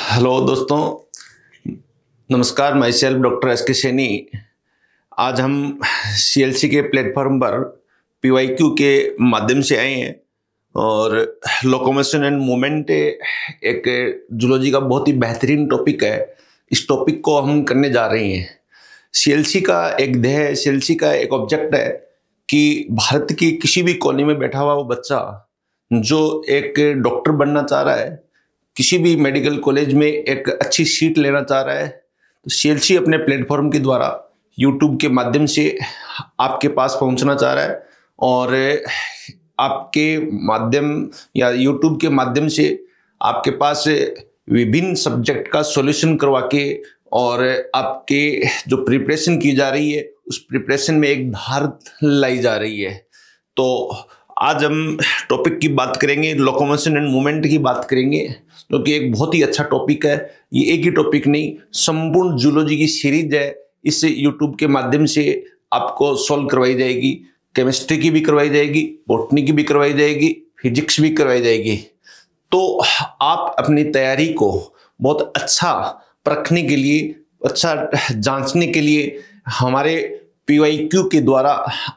Hello दोस्तों, नमस्कार। My self doctor S के सैनी। आज हम सीएलसी के प्लेटफॉर्म पर पीवाईक्यू के माध्यम से आए हैं और लोकोमोशन एंड मूवमेंट एक जूलॉजी का बहुत ही बेहतरीन टॉपिक है। इस टॉपिक को हम करने जा रहे हैं। सीएलसी का एक ध्येय है, सीएलसी का एक ऑब्जेक्ट है कि भारत की किसी भी कोने में बैठा हुआ वो बच्चा जो एक डॉक्टर बनना चाह रहा है, किसी भी मेडिकल कॉलेज में एक अच्छी सीट लेना चाह रहा है, तो सीएलसी अपने प्लेटफॉर्म के द्वारा यूट्यूब के माध्यम से आपके पास पहुंचना चाह रहा है और आपके माध्यम या यूट्यूब के माध्यम से आपके पास विभिन्न सब्जेक्ट का सॉल्यूशन करवा के और आपके जो प्रिपरेशन की जा रही है उस प्रिपरेशन में एक धार लाई जा रही है। तो आज हम टॉपिक की बात करेंगे, लोकोमोशन एंड मूवमेंट की बात करेंगे, जो कि एक बहुत ही अच्छा टॉपिक है। ये एक ही टॉपिक नहीं, संपूर्ण जूलॉजी की सीरीज है। इस यूट्यूब के माध्यम से आपको सॉल्व करवाई जाएगी, केमिस्ट्री की भी करवाई जाएगी, बॉटनी की भी करवाई जाएगी, फिजिक्स भी करवाई जाएगी। तो आप अपनी तैयारी को बहुत अच्छा परखने के लिए, अच्छा जांचने के लिए हमारे पीवाईक्यू के द्वारा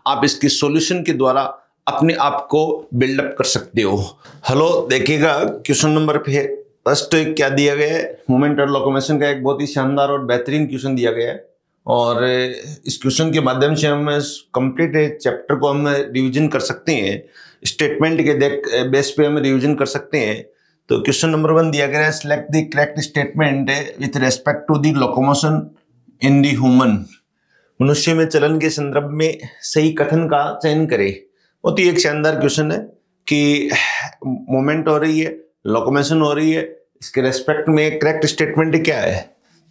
आप इसके सॉल्यूशन के द्वारा अपने आप को बिल्डअप कर सकते हो। हेलो, देखिएगा क्वेश्चन नंबर फर्स्ट क्या दिया गया है। मूवमेंट और लोकोमोशन का एक बहुत ही शानदार और बेहतरीन क्वेश्चन दिया गया है और इस क्वेश्चन के माध्यम से हम कंप्लीट चैप्टर को हम रिवीजन कर सकते हैं। स्टेटमेंट के बेस पे हम रिवीजन कर सकते हैं। तो क्वेश्चन नंबर 1 दिया गया है, select the correct statement with respect to the locomotion in the human. मनुष्य में चलन के संदर्भ में सही कथन का चयन करें। बहुत ही एक शानदार क्वेश्चन है कि मूवमेंट हो रही है, लोकोमोशन हो रही है, इसके रेस्पेक्ट में करेक्ट स्टेटमेंट क्या है।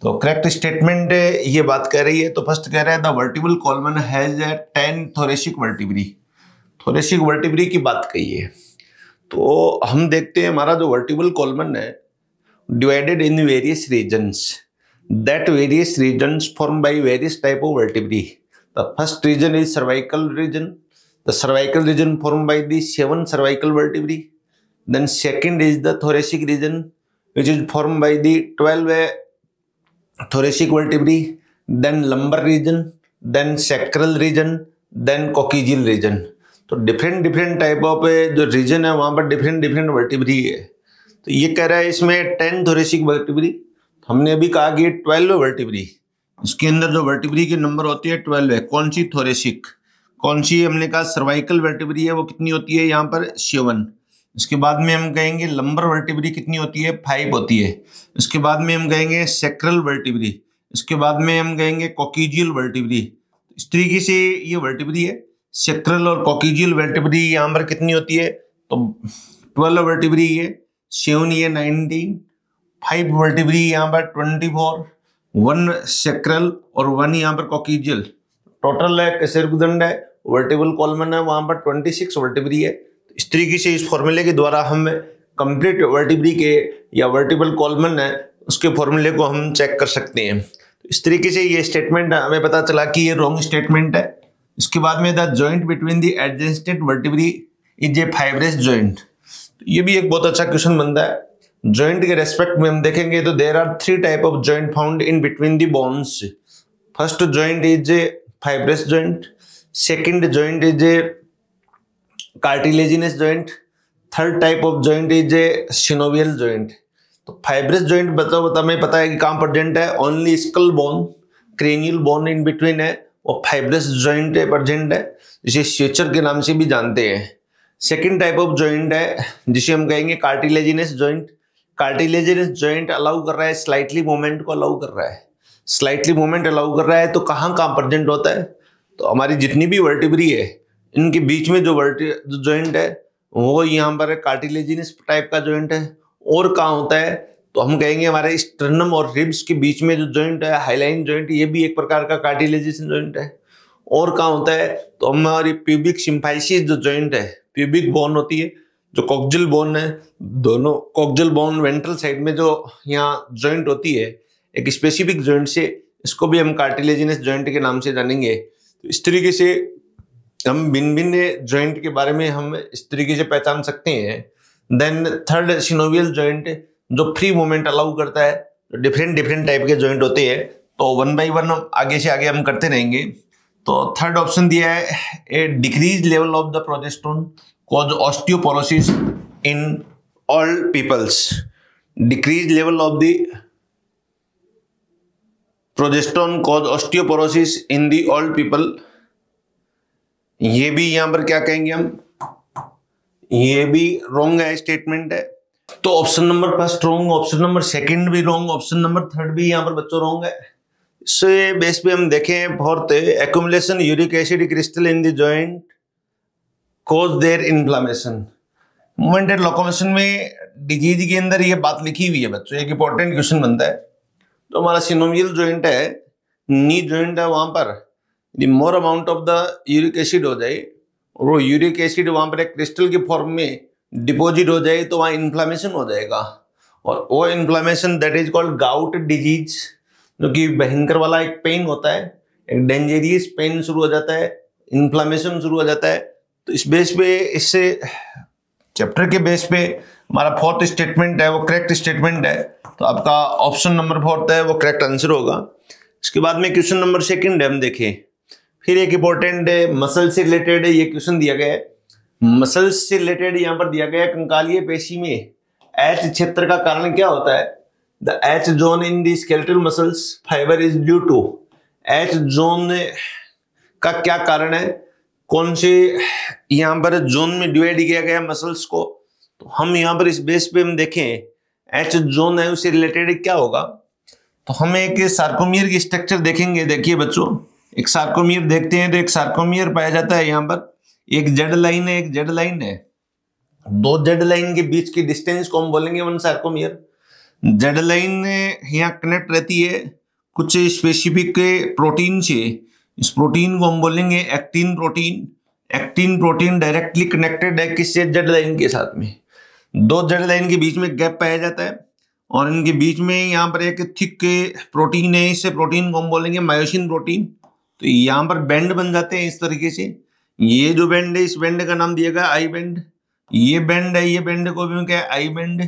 तो करेक्ट स्टेटमेंट ये बात कह रही है, तो फर्स्ट कह रहा है the vertebral कॉलमन has 10 thoracic vertebrae. Thoracic vertebrae की बात कही है। तो हम देखते हैं हमारा जो वर्टिब्रल कॉलमन है divided in various regions, that various regions form by various type of vertebrae. The first region is cervical region. The cervical region formed by the 7 cervical vertebrae. Then second is the thoracic region, which is formed by the 12 thoracic vertebrae. Then lumbar region, then sacral region, then coccygeal region. तो different type of जो region है वहाँ पर different vertebrae है। तो ये कह रहा है इसमें 10 thoracic vertebrae, हमने अभी कहा कि 12 vertebrae, इसके अंदर जो vertebrae की नंबर होती है 12 है। कौन सी thoracic, कौन सी हमने कहा सर्वाइकल वर्टिब्री है, वो कितनी होती है यहाँ पर 7। इसके बाद में हम कहेंगे लंबर वर्टिब्री कितनी होती है 5 होती है। इसके बाद में हम कहेंगे सेक्रल वर्टिब्री, इसके बाद में हम कहेंगे कॉक्सिजियल वर्टिब्री। इस तरीके से ये वर्टिब्री है। सेक्रल और कॉक्सिजियल वर्टिब्री यहाँ पर कितनी होती है, तो 12 वर्टिब्री है, 7 ये 19, 5 वर्टिब्री यहाँ पर 24, 1 सेक्रल और 1 यहाँ पर कॉक्सिजियल। टोटल है कशेरुकदंड है, वर्टिब्रल कॉलमन है, वहां पर 26 वर्टिब्री है। इस तरीके से इस फॉर्मूले के द्वारा हम कंप्लीट वर्टिब्री के या वर्टिब्रल कॉलमन है उसके फॉर्मूले को हम चेक कर सकते हैं। तो इस तरीके से ये स्टेटमेंट हमें पता चला कि ये रॉन्ग स्टेटमेंट है। इसके बाद में the joint between the adjacent vertebrae is a fibrous joint. ये भी एक बहुत अच्छा क्वेश्चन बनता है। जॉइंट के रेस्पेक्ट में हम देखेंगे तो there are 3 type of joint found in between the bones. First joint is a fibrous joint, second joint is a cartilaginous joint, third type of joint is a synovial joint. तो fibrous joint बता हमें पता है कि कहाँ present है, only skull bone, cranial bone in between है, वो फाइब्रस जॉइंट प्रेजेंट है, जिसे स्यूचर के नाम से भी जानते हैं। सेकंड टाइप ऑफ जॉइंट है जिसे हम कहेंगे cartilaginous joint. Cartilaginous joint allow कर रहा है, स्लाइटली मूवमेंट को अलाउ कर रहा है, स्लाइटली मूवमेंट अलाउ कर रहा है। तो कहाँ प्रेजेंट होता है, तो हमारी जितनी भी वर्टिब्री है इनके बीच में जो जॉइंट है वो यहाँ पर कार्टिलेजिनस टाइप का जॉइंट है। और कहाँ होता है, तो हम कहेंगे हमारे स्टर्नम और रिब्स के बीच में जो जॉइंट है हाईलाइन जॉइंट, ये भी एक प्रकार का कार्टिलेजिनस जॉइंट है। और कहाँ होता है, तो हमारी प्यूबिक सिम्फाइसिस जो जॉइंट है, प्यूबिक बोन होती है, जो कॉक्सियल बोन है, दोनों कॉक्सियल बोन वेंट्रल साइड में जो यहाँ जॉइंट होती है एक स्पेसिफिक जॉइंट से, इसको भी हम कार्टिलेजिनस जॉइंट के नाम से जानेंगे। तो इस तरीके से हम भिन्न भिन्न जॉइंट के बारे में हम इस तरीके से पहचान सकते हैं। देन थर्ड सिनोवियल जॉइंट, जो फ्री मूवमेंट अलाउ करता है, डिफरेंट डिफरेंट टाइप के जॉइंट होते हैं। तो वन बाय वन आगे से आगे हम करते रहेंगे। तो थर्ड ऑप्शन दिया है, a decrease level of the progesterone cause osteoporosis in all peoples. Decrease level of the progesterone cause osteoporosis in the all people. ये भी यहां पर क्या कहेंगे हम, ये भी रॉन्ग है, स्टेटमेंट है। तो option number first wrong, option number second भी रॉन्ग, ऑप्शन नंबर थर्ड भी यहां पर बच्चों रॉन्ग है। इससे बेस पे हम देखें, fourth accumulation uric acid crystal in the joint cause their inflammation. Movement and locomotion में डिजीज के अंदर ये बात लिखी हुई है बच्चों, एक इंपॉर्टेंट क्वेश्चन बनता है। तो हमारा सिनोवियल जॉइंट है, नी जॉइंट है, वहां पर the more amount of the uric acid हो जाए और वो यूरिक एसिड वहां पर एक क्रिस्टल के फॉर्म में डिपॉजिट हो जाए तो वहां इन्फ्लामेशन हो जाएगा। और वो inflammation that is called gout disease, जो कि भयंकर वाला एक पेन होता है, एक डेंजरियस पेन शुरू हो जाता है, इन्फ्लामेशन शुरू हो जाता है। तो इस बेस पे, इससे चैप्टर के बेस पे हमारा फोर्थ स्टेटमेंट है वो करेक्ट स्टेटमेंट है। तो आपका ऑप्शन नंबर फोर्थ है वो करेक्ट आंसर होगा। इसके बाद में क्वेश्चन नंबर सेकंड है, हम देखें फिर एक इंपॉर्टेंट मसल से रिलेटेड ये क्वेश्चन दिया गया है। मसल्स से रिलेटेड यहाँ पर दिया गया है, कंकालीय पेशी में एच क्षेत्र का कारण क्या होता है। The H zone in the skeletal muscles fibre is due to. H zone का क्या कारण है, कौन से यहाँ पर जोन में डिवाइड किया गया मसल्स को। तो हम यहाँ पर इस बेस पे हम देखें, एच जोन है उससे रिलेटेड क्या होगा। तो हम एक सार्कोमियर की स्ट्रक्चर देखेंगे। देखिए बच्चों, एक सार्कोमियर देखते हैं तो एक सार्कोमियर पाया जाता है यहाँ पर, एक जेड लाइन है, एक जेड लाइन है। दो जेड लाइन के बीच की डिस्टेंस को हम बोलेंगे वन सार्कोमियर। जेड लाइन यहाँ कनेक्ट रहती है कुछ स्पेसिफिक प्रोटीन से। इस प्रोटीन को हम बोलेंगे actin protein. Actin protein directly connected है किससे, जेड लाइन के साथ में। दो जेड लाइन के बीच में गैप पाया जाता है और इनके बीच में यहाँ पर एक थिक प्रोटीन है, इससे प्रोटीन को हम बोलेंगे मायोसिन प्रोटीन। तो यहाँ पर बैंड बन जाते हैं इस तरीके से। ये जो बैंड है, इस बैंड का नाम दिया गया आई बैंड। ये बैंड है, ये बैंड को भी क्या है, आई बैंड।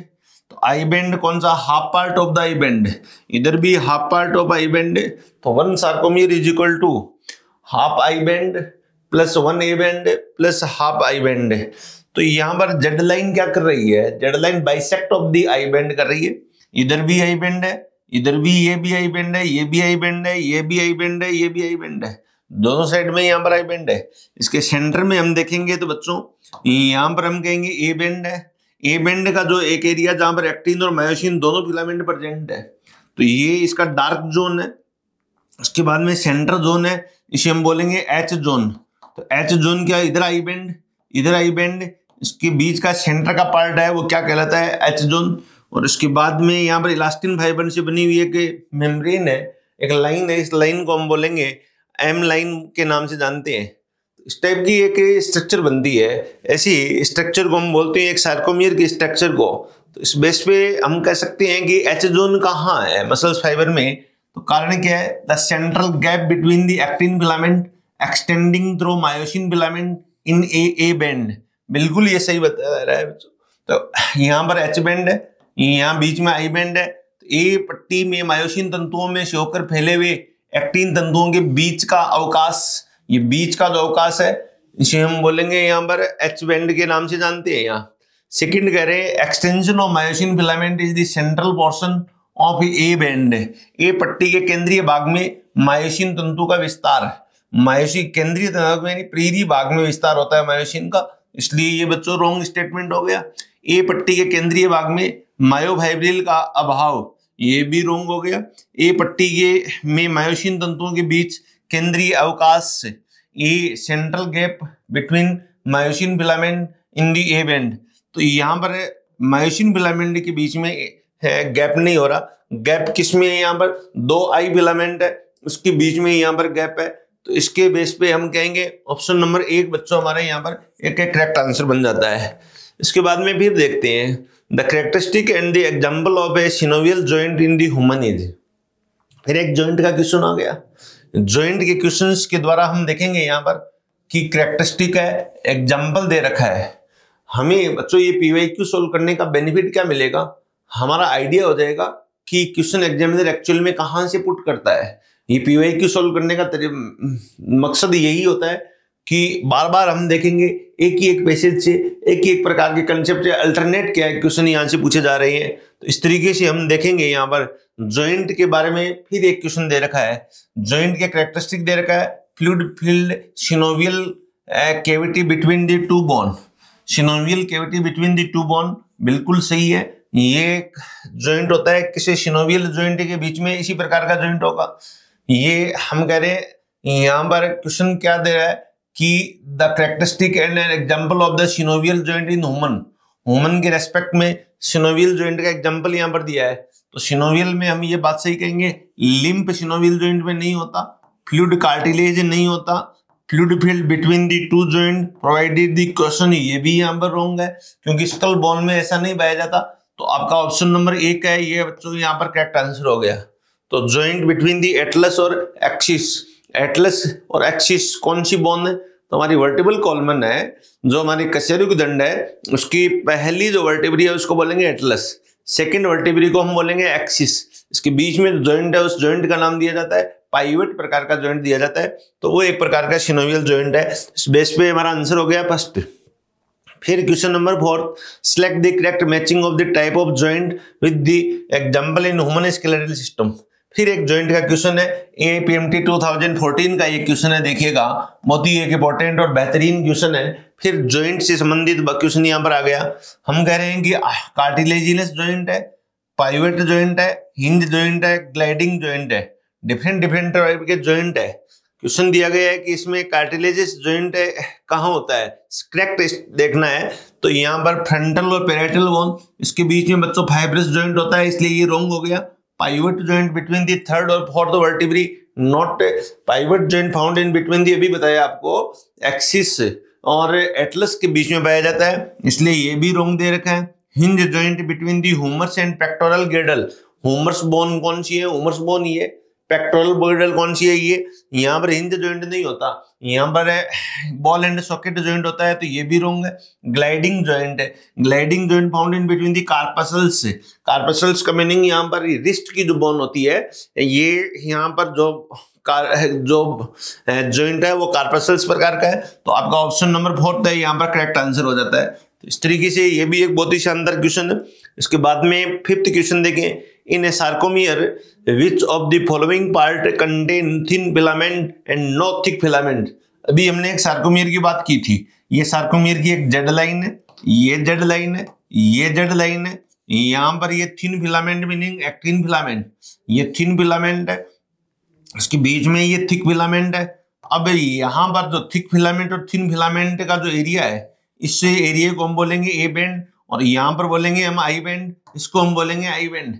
तो आई बैंड कौन सा, half part of the I band. इधर भी half part of I band. तो one sarcomere is equal to half I band plus one A band plus half I band. तो यहाँ पर जेड लाइन क्या कर रही है, Z line bisect of the I band कर रही है। इधर भी आई बैंड है, इधर भी, ये भी आई बैंड है, ये भी आई बैंड है, ये भी आई बैंड है, ये भी आई बैंड है। दोनों साइड में यहाँ पर आई बैंड है। इसके सेंटर में हम देखेंगे तो बच्चों यहाँ पर हम कहेंगे ए बैंड है। ए बैंड का जो एक एरिया जहां पर एक्टिन और मायोसिन दोनों फिलामेंट प्रेजेंट है, तो ये इसका डार्क जोन है। उसके बाद में सेंटर जोन है, इसे हम बोलेंगे एच जोन। तो एच जोन क्या है, इधर आई बैंड, इधर आई बैंड, इसके बीच का सेंटर का पार्ट है वो क्या कहलाता है, एच जोन। और इसके बाद में यहाँ पर इलास्टिन फाइबर से बनी हुई एक मेम्ब्रेन है, एक लाइन है, इस लाइन को हम बोलेंगे एम लाइन के नाम से जानते हैं। इस टाइप की एक स्ट्रक्चर बनती है। ऐसी स्ट्रक्चर को हम बोलते हैं एक सार्कोमियर की स्ट्रक्चर को। तो इस बेस पे हम कह सकते हैं कि एच जोन कहाँ है मसल्स फाइबर में। तो कारण क्या है, the central gap between the actin filament extending through myosin filament in A band. बिल्कुल ये सही बता रहा है बच्चों। तो यहाँ पर एच बैंड है, यहाँ बीच में आई बैंड है। तो ए पट्टी में मायोसिन तंतुओं में से होकर फैले हुए एक्टिन तंतुओं के बीच का अवकाश, ये बीच का जो अवकाश है इसे हम बोलेंगे यहाँ पर एच बैंड के नाम से जानते हैं। यहाँ सेकंड कह रहे हैं extension of myosin filament is the central portion of A band. A पट्टी के केंद्रीय भाग में मायोसिन तंतु का विस्तार, मायोसिन केंद्रीय तंतु यानी प्रीरी भाग में विस्तार होता है मायोसिन का, इसलिए ये बच्चों रॉन्ग स्टेटमेंट हो गया। ए पट्टी के केंद्रीय भाग में मायोफाइब्रिल का अभाव, ये भी रॉन्ग हो गया। ए पट्टी के में मायोसिन तंतुओं के बीच केंद्रीय अवकाश, ये central gap between myosin filament in the A band. तो यहाँ पर मायोसिन फिलामेंट के बीच में है गैप नहीं हो रहा। गैप किस में है, यहाँ पर दो आई फिलामेंट है उसके बीच में यहाँ पर गैप है। तो इसके बेस पे हम कहेंगे ऑप्शन नंबर एक बच्चों हमारे यहाँ पर एक करेक्ट आंसर बन जाता है। इसके बाद में फिर देखते हैं the characteristic and the example of a synovial joint in the human age. फिर एक जॉइंट का क्वेश्चन आ गया। जॉइंट के क्वेश्चंस के द्वारा हम देखेंगे यहाँ पर कि कैरेक्टरिस्टिक है, एग्जाम्पल दे रखा है। हमें बच्चों ये पीवाईक्यू सोल्व करने का बेनिफिट क्या मिलेगा, हमारा आइडिया हो जाएगा कि क्वेश्चन एग्जामिनर एक्चुअल में कहाँ से पुट करता है। ये पीवाईक्यू सॉल्व करने का मकसद यही होता है कि बार बार हम देखेंगे एक ही एक पैसेज से एक ही एक प्रकार के कंसेप्ट से अल्टरनेट क्या है क्वेश्चन यहाँ से पूछे जा रहे हैं। तो इस तरीके से हम देखेंगे यहाँ पर जॉइंट के बारे में फिर एक क्वेश्चन दे रखा है। जॉइंट के कैरेक्टरिस्टिक दे रखा है, fluid filled synovial cavity between the two bone. Synovial cavity between the two bone बिल्कुल सही है। ये जॉइंट होता है किसी सिनोवियल जॉइंट के बीच में, इसी प्रकार का जॉइंट होगा। ये हम कह रहे हैं यहाँ पर क्वेश्चन क्या दे रहा है कि the characteristic and an example of the synovial joint in human. Human के रेस्पेक्ट में सिनोवियल जॉइंट का एग्जांपल यहाँ पर दिया है। तो सिनोवियल में हम ये बात सही कहेंगे, लिम्फ सिनोवियल जॉइंट में नहीं होता, फ्लूइड कार्टिलेज नहीं होता, fluid field between the two joint provided the question, ये भी यहाँ पर रॉन्ग है क्योंकि स्कल बोन में ऐसा नहीं पाया जाता। तो आपका ऑप्शन नंबर 1 है ये बच्चों यहाँ पर करेक्ट आंसर हो गया। तो जॉइंट बिटवीन द एटलस और एक्सिस, एटलस और एक्सिस कौन सी बोन है? तो हमारी वर्टिबल कॉलमन है, जो हमारी कशेरुकी दंड है उसकी पहली जो वर्टिब्री है उसको बोलेंगे एटलस, सेकंड वर्टिब्री को हम बोलेंगे एक्सिस। इसके बीच में जॉइंट है उस जॉइंट का नाम दिया जाता है पाइवट प्रकार का जॉइंट दिया जाता है। तो वो एक प्रकार का सिनोवियल जॉइंट है। इस बेस पे हमारा आंसर हो गया फर्स्ट। फिर question number 4, select the correct matching of the type of joint with the example in human skeletal system. फिर एक जॉइंट का क्वेश्चन है, APMT 2014 का ये क्वेश्चन है, देखिएगा बहुत ही एक इंपॉर्टेंट और बेहतरीन क्वेश्चन है। फिर जॉइंट से संबंधित क्वेश्चन यहाँ पर आ गया। हम कह रहे हैं कि कार्टिलेजिनस जॉइंट है, पाइवट जॉइंट है, हिंज जॉइंट है, ग्लाइडिंग जॉइंट है, डिफरेंट टाइप के जॉइंट है। क्वेश्चन दिया गया है कि इसमें कार्टिलेजिस जॉइंट कहाँ होता है, करेक्ट देखना है। तो यहाँ पर फ्रंटल और पेराइटल बोन, इसके बीच में बच्चों फाइब्रस जॉइंट होता है, इसलिए ये रॉन्ग हो गया। Pivot joint between the third और fourth vertebrae, not pivot joint found in between the, अभी बताया आपको, एक्सिस और एटलस के बीच में पाया जाता है, इसलिए ये भी रॉन्ग दे रखा है। Hinge joint between the humerus and pectoral girdle, humerus bone कौन सी है? ह्यूमरस बोन ये, पेक्टोरल गिर्डल कौन सी है? ये। यहाँ पर हिंज जॉइंट नहीं होता, यहाँ पर बॉल एंड सॉकेट जॉइंट होता है, तो ये भी रॉन्ग है। ग्लाइडिंग जॉइंट है, gliding joint found in between the corpuscles. Corpuscles का मीनिंग यहाँ पर रिस्ट की जो बोन होती है, ये यहाँ पर जो जॉइंट है वो कार्पसल्स प्रकार का है। तो आपका ऑप्शन नंबर 4 है यहाँ पर करेक्ट आंसर हो जाता है। तो इस तरीके से ये भी एक बहुत ही शानदार क्वेश्चन है। इसके बाद में 5th क्वेश्चन देखें, in a sarcomere which of the following part contain thin filament and no thick filament. अभी हमने एक सार्कोमियर की बात की थी, ये सार्कोमियर की एक जेड लाइन है, ये जेड लाइन है, ये जेड लाइन है, यहाँ पर ये thin filament meaning actin filament, ये थिन फिलामेंट है, इसके बीच में ये थिक फिलामेंट है। अब यहाँ पर जो थिक फिलामेंट और थिन फिलामेंट का जो एरिया है, इससे एरिया को हम बोलेंगे ए बैंड और यहाँ पर बोलेंगे हम आई बैंड, इसको हम बोलेंगे आई बैंड।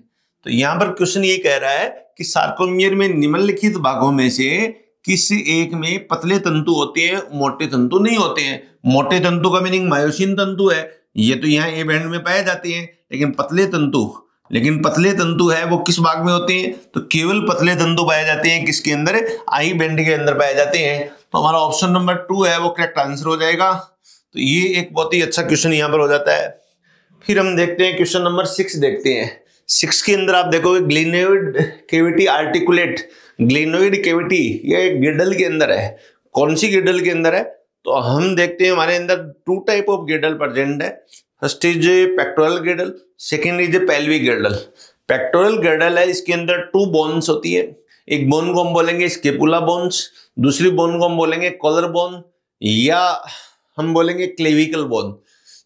तो यहाँ पर क्वेश्चन ये कह रहा है कि सार्कोमियर में निम्नलिखित भागों में से किस एक में पतले तंतु होते हैं, मोटे तंतु नहीं होते हैं। मोटे तंतु का मीनिंग मायोसिन तंतु है, ये तो यहाँ ए बैंड में पाए जाते हैं। लेकिन पतले तंतु है वो किस भाग में होते हैं? तो केवल पतले तंतु पाए जाते हैं किसके अंदर? आई बैंड के अंदर पाए जाते हैं। तो हमारा ऑप्शन नंबर 2 है वो करेक्ट आंसर हो जाएगा। तो ये एक बहुत ही अच्छा क्वेश्चन यहाँ पर हो जाता है। फिर हम देखते हैं क्वेश्चन नंबर 6 देखते हैं। 6 के अंदर आप देखोगे glenoid cavity articulate, glenoid cavity ये गिर्डल के अंदर है। कौन सी गिर्डल के अंदर है? तो हम देखते हैं हमारे अंदर 2 टाइप ऑफ गिर्डल प्रेजेंट है। First is pectoral गिर्डल, second is pelvic गिर्डल। Pectoral गिर्डल है, इसके अंदर 2 बोन्स होती है। एक बोन को हम बोलेंगे स्केपुला बोन्स, दूसरी बोन को हम बोलेंगे कॉलर बोन या हम बोलेंगे क्लेविकल बोन।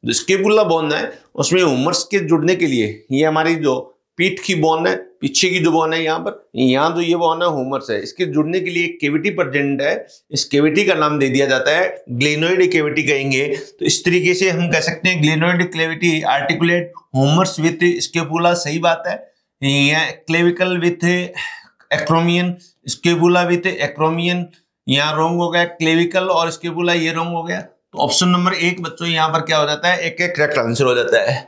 जो स्केपुला बोन है उसमें ह्यूमरस के जुड़ने के लिए ये हमारी जो पीठ की बोन है, पीछे की जो बोन है, यहाँ जो ये बोन है ह्यूमरस है, इसके जुड़ने के लिए एक कैविटी प्रेजेंट है। इस कैविटी का नाम दे दिया जाता है ग्लिनोइड कैविटी कहेंगे। तो इस तरीके से हम कह सकते हैं glenoid cavity articulate humerus with scapula, सही बात है। Clavicle with acromion, scapula with acromion, यहाँ रॉन्ग हो गया। क्लेविकल और स्केपुला ये रॉन्ग हो गया। तो ऑप्शन नंबर 1 बच्चों यहाँ पर क्या हो जाता है? एक करेक्ट आंसर हो जाता है।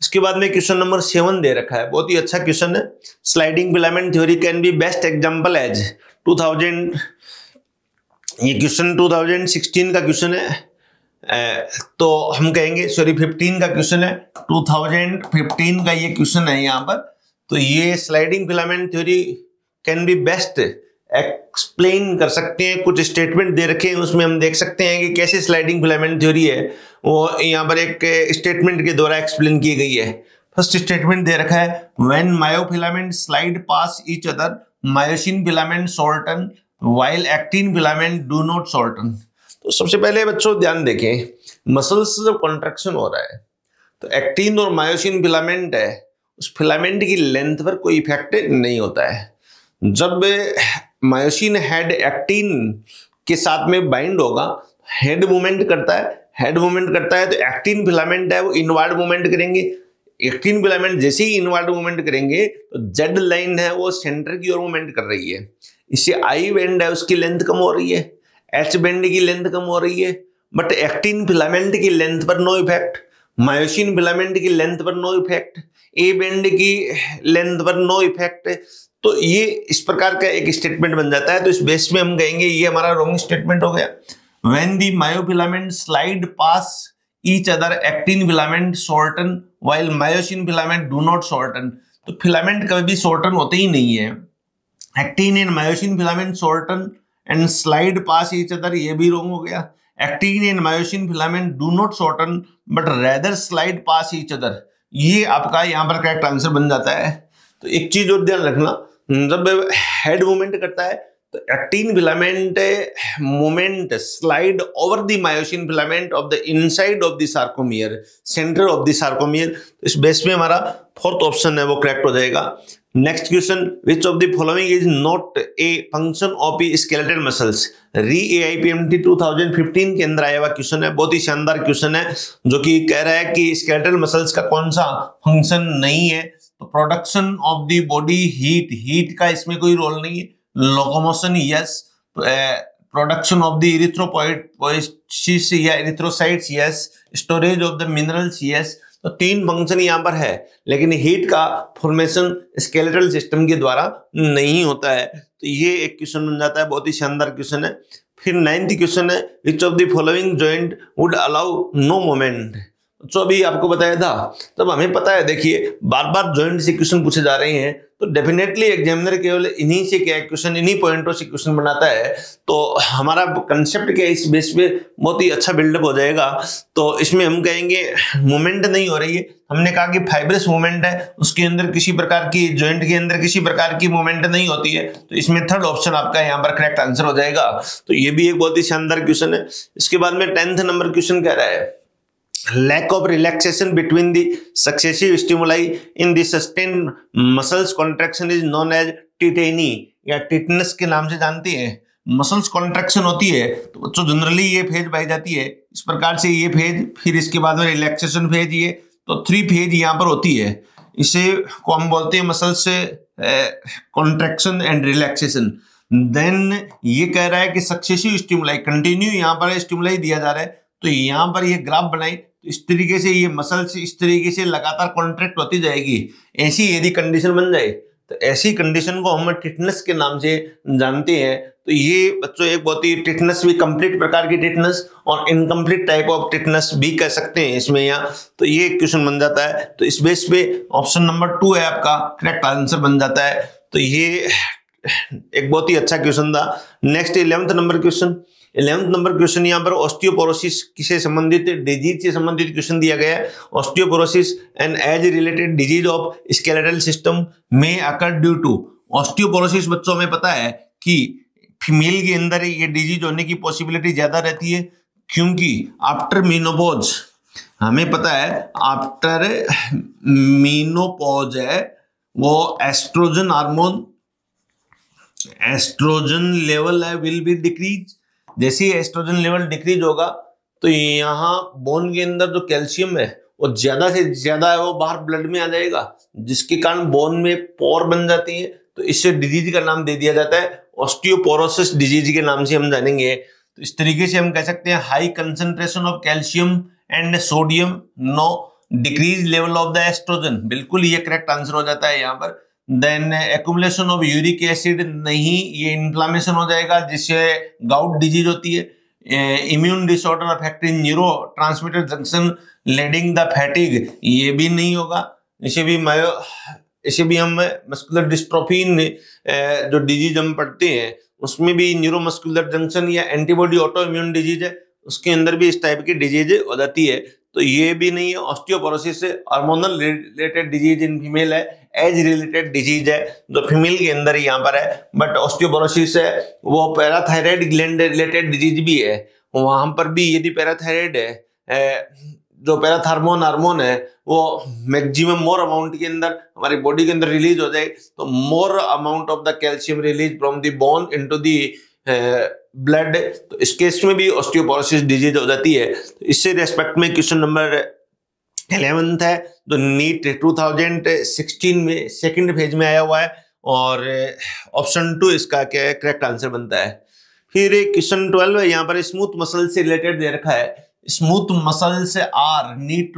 इसके बाद में क्वेश्चन नंबर 7 दे रखा है, बहुत ही अच्छा क्वेश्चन है। Sliding filament theory can be best example as 2000, ये क्वेश्चन 2016 का क्वेश्चन है। तो हम कहेंगे, सॉरी 15 का क्वेश्चन है, 2015 का ये क्वेश्चन है यहाँ पर। तो ये sliding filament theory can be best explain कर सकते हैं, कुछ स्टेटमेंट दे रखे हैं उसमें हम देख सकते हैं कि कैसे स्लाइडिंग फिलामेंट थ्योरी है वो यहाँ पर एक स्टेटमेंट के द्वारा एक्सप्लेन की गई है। फर्स्ट स्टेटमेंट दे रखा है, when myofilament slide past each other myosin filament shorten while actin filament do not shorten. तो सबसे पहले बच्चों ध्यान देखें, मसल्स जब कॉन्ट्रैक्शन हो रहा है तो एक्टिन और मायोसिन फिलामेंट है, उस फिलामेंट की लेंथ पर कोई इफेक्ट नहीं होता है। जब मायोसिन हेड एक्टिन के साथ में बाइंड होगा, हेड मूवमेंट करता है, हेड मूवमेंट करता है तो एक्टिन फिलामेंट है वो इनवर्ड मूवमेंट करेंगे। एक्टिन फिलामेंट जैसे ही इनवर्ड मूवमेंट करेंगे तो जेड लाइन है वो सेंटर की ओर मूवमेंट कर रही है। इससे आई बेंड है उसकी लेंथ कम हो रही है, एच बेंड की लेंथ कम हो रही है, बट एक्टिन फिलामेंट की लेंथ पर नो इफेक्ट, मायोसिन फिलामेंट की लेंथ पर नो इफेक्ट, ए बेंड की लेंथ पर नो इफेक्ट। तो ये इस प्रकार का एक स्टेटमेंट बन जाता है। तो इस बेस में हम कहेंगे ये हमारा रॉन्ग स्टेटमेंट हो गया। When the myofilament slide past each other actin filament shorten while myosin filament do not shorten. तो फिलामेंट कभी भी शॉर्टन होते ही नहीं है। Actin and myosin filament shorten and slide past each other, ये भी रॉन्ग हो गया। Actin and myosin filament do not shorten but rather slide past each other, ये आपका यहाँ पर करेक्ट आंसर बन जाता है। तो एक चीज और ध्यान रखना, जब हेड मूवमेंट करता है तो actin filament movement slide over the myosin filament of the inside of the sarcomere, centre of the sarcomere. तो इस बेस में हमारा फोर्थ ऑप्शन है वो करेक्ट हो जाएगा। Next question, which of the following is not a function of A skeletal muscles. री AIPMT 2015 के अंदर आया हुआ क्वेश्चन है, बहुत ही शानदार क्वेश्चन है जो कि कह रहा है कि स्केलेटल मसल्स का कौन सा फंक्शन नहीं है। तो production of the body heat, heat का इसमें कोई रोल नहीं है। Locomotion yes, production of the erythropoiesis या erythrocytes yes, storage of the minerals yes. तो तीन फंक्शन यहाँ पर है, लेकिन हीट का फॉर्मेशन स्केलेटल सिस्टम के द्वारा नहीं होता है। तो ये एक क्वेश्चन बन जाता है, बहुत ही शानदार क्वेश्चन है। फिर 9th क्वेश्चन है, which of the following joint would allow no moment. जो अभी आपको बताया था, तब हमें पता है, देखिए बार बार जॉइंट से क्वेश्चन पूछे जा रहे हैं तो डेफिनेटली एग्जामिनर केवल इन्हीं से क्या क्वेश्चन, इन्हीं पॉइंटों से क्वेश्चन बनाता है। तो हमारा कंसेप्ट क्या इस बेस पे बहुत ही अच्छा बिल्डअप हो जाएगा। तो इसमें हम कहेंगे मूवमेंट नहीं हो रही है, हमने कहा कि फाइब्रस मूवमेंट है, उसके अंदर किसी प्रकार की, जॉइंट के अंदर किसी प्रकार की मूवमेंट नहीं होती है। तो इसमें थर्ड ऑप्शन आपका यहाँ पर करेक्ट आंसर हो जाएगा। तो ये भी एक बहुत ही शानदार क्वेश्चन है। इसके बाद में 10th नंबर क्वेश्चन कह रहा है, lack of relaxation between the successive stimuli in the sustained muscles contraction is known as tetany या टिटनस के नाम से जानते हैं। मसल्स कॉन्ट्रैक्शन होती है तो बच्चों जनरली ये फेज पाई जाती है इस प्रकार से, ये फेज, फिर इसके बाद में रिलैक्सेशन फेज, ये तो 3 फेज यहाँ पर होती है। इसे को हम बोलते हैं मसल्स से कॉन्ट्रैक्शन एंड रिलैक्सेशन। देन ये कह रहा है कि सक्सेसिव स्टिमुलाई, कंटिन्यू यहाँ पर स्टिमुलाई दिया जा रहा है। तो यहाँ पर ये ग्राफ बनाई, तो इस तरीके से ये मसल्स इस तरीके से लगातार कॉन्ट्रैक्ट होती जाएगी। ऐसी यदि कंडीशन बन जाए तो ऐसी कंडीशन को हम टिटनस के नाम से जानते हैं। तो ये बच्चों एक बहुत ही, टिटनस भी कंप्लीट प्रकार की टिटनस और इनकम्प्लीट टाइप ऑफ टिटनस भी कह सकते हैं इसमें यहाँ। तो ये क्वेश्चन बन जाता है। तो इस बेस पे ऑप्शन नंबर 2 है आपका करेक्ट आंसर बन जाता है। तो ये एक बहुत ही अच्छा क्वेश्चन था। Next 11th number question, 11th number question यहाँ पर ऑस्टियोपोरोसिस से संबंधित, डिजीज से संबंधित क्वेश्चन दिया गया है। Osteoporosis and age related disease of skeletal system में अकर ड्यू टू। ऑस्टियोपोरोसिस बच्चों में पता है कि फीमेल के अंदर ये डिजीज होने की पॉसिबिलिटी ज्यादा रहती है, क्योंकि आफ्टर मीनोपॉज, हमें पता है आफ्टर मीनोपॉज है वो एस्ट्रोजन हार्मोन, एस्ट्रोजन लेवल है विल बी डिक्रीज। जैसे ही एस्ट्रोजन लेवल डिक्रीज होगा तो यहाँ बोन के अंदर जो कैल्शियम है वो ज्यादा से ज्यादा है वो बाहर ब्लड में आ जाएगा, जिसके कारण बोन में पोर बन जाती है। तो इससे डिजीज का नाम दे दिया जाता है ऑस्टियोपोरोसिस डिजीज के नाम से हम जानेंगे। तो इस तरीके से हम कह सकते हैं high concentration of calcium and sodium, no decrease level of the estrogen, बिल्कुल ये करेक्ट आंसर हो जाता है यहाँ पर। Then accumulation of uric acid, नहीं, ये इन्फ्लामेशन हो जाएगा जिससे गाउट डिजीज होती है। Immune disorder affecting neuro transmitter junction leading the fatigue, ये भी नहीं होगा। इसे भी हम मस्कुलर डिस्ट्रोफिन जो डिजीज हम पढ़ते हैं उसमें भी न्यूरोमस्कुलर जंक्शन या एंटीबॉडी ऑटो इम्यून डिजीज है, उसके अंदर भी इस टाइप की डिजीज हो जाती है। तो ये भी नहीं है। Osteoporosis hormonal related disease in female है, एज रिलेटेड डिजीज है जो फीमेल के अंदर यहाँ पर है। बट ऑस्टियोपोरोसिस है वो पैराथायराइड ग्लैंड रिलेटेड डिजीज भी है, वहां पर भी यदि पैराथायराइड है, जो पैराथार्मोन हार्मोन है वो मैक्सिमम मोर अमाउंट के अंदर हमारी बॉडी के अंदर रिलीज हो जाए, तो more amount of the calcium release from the bone into the blood, तो इस केस में भी ऑस्टियोपोरोसिस डिजीज हो जाती है। तो इससे रेस्पेक्ट में क्वेश्चन नंबर 11 है जो नीट 2016 में सेकंड फेज में आया हुआ है, और ऑप्शन 2 इसका क्या है करेक्ट आंसर बनता है। फिर क्वेश्चन 12 है, यहाँ पर स्मूथ मसल से रिलेटेड दे रखा है। स्मूथ मसल से आर नीट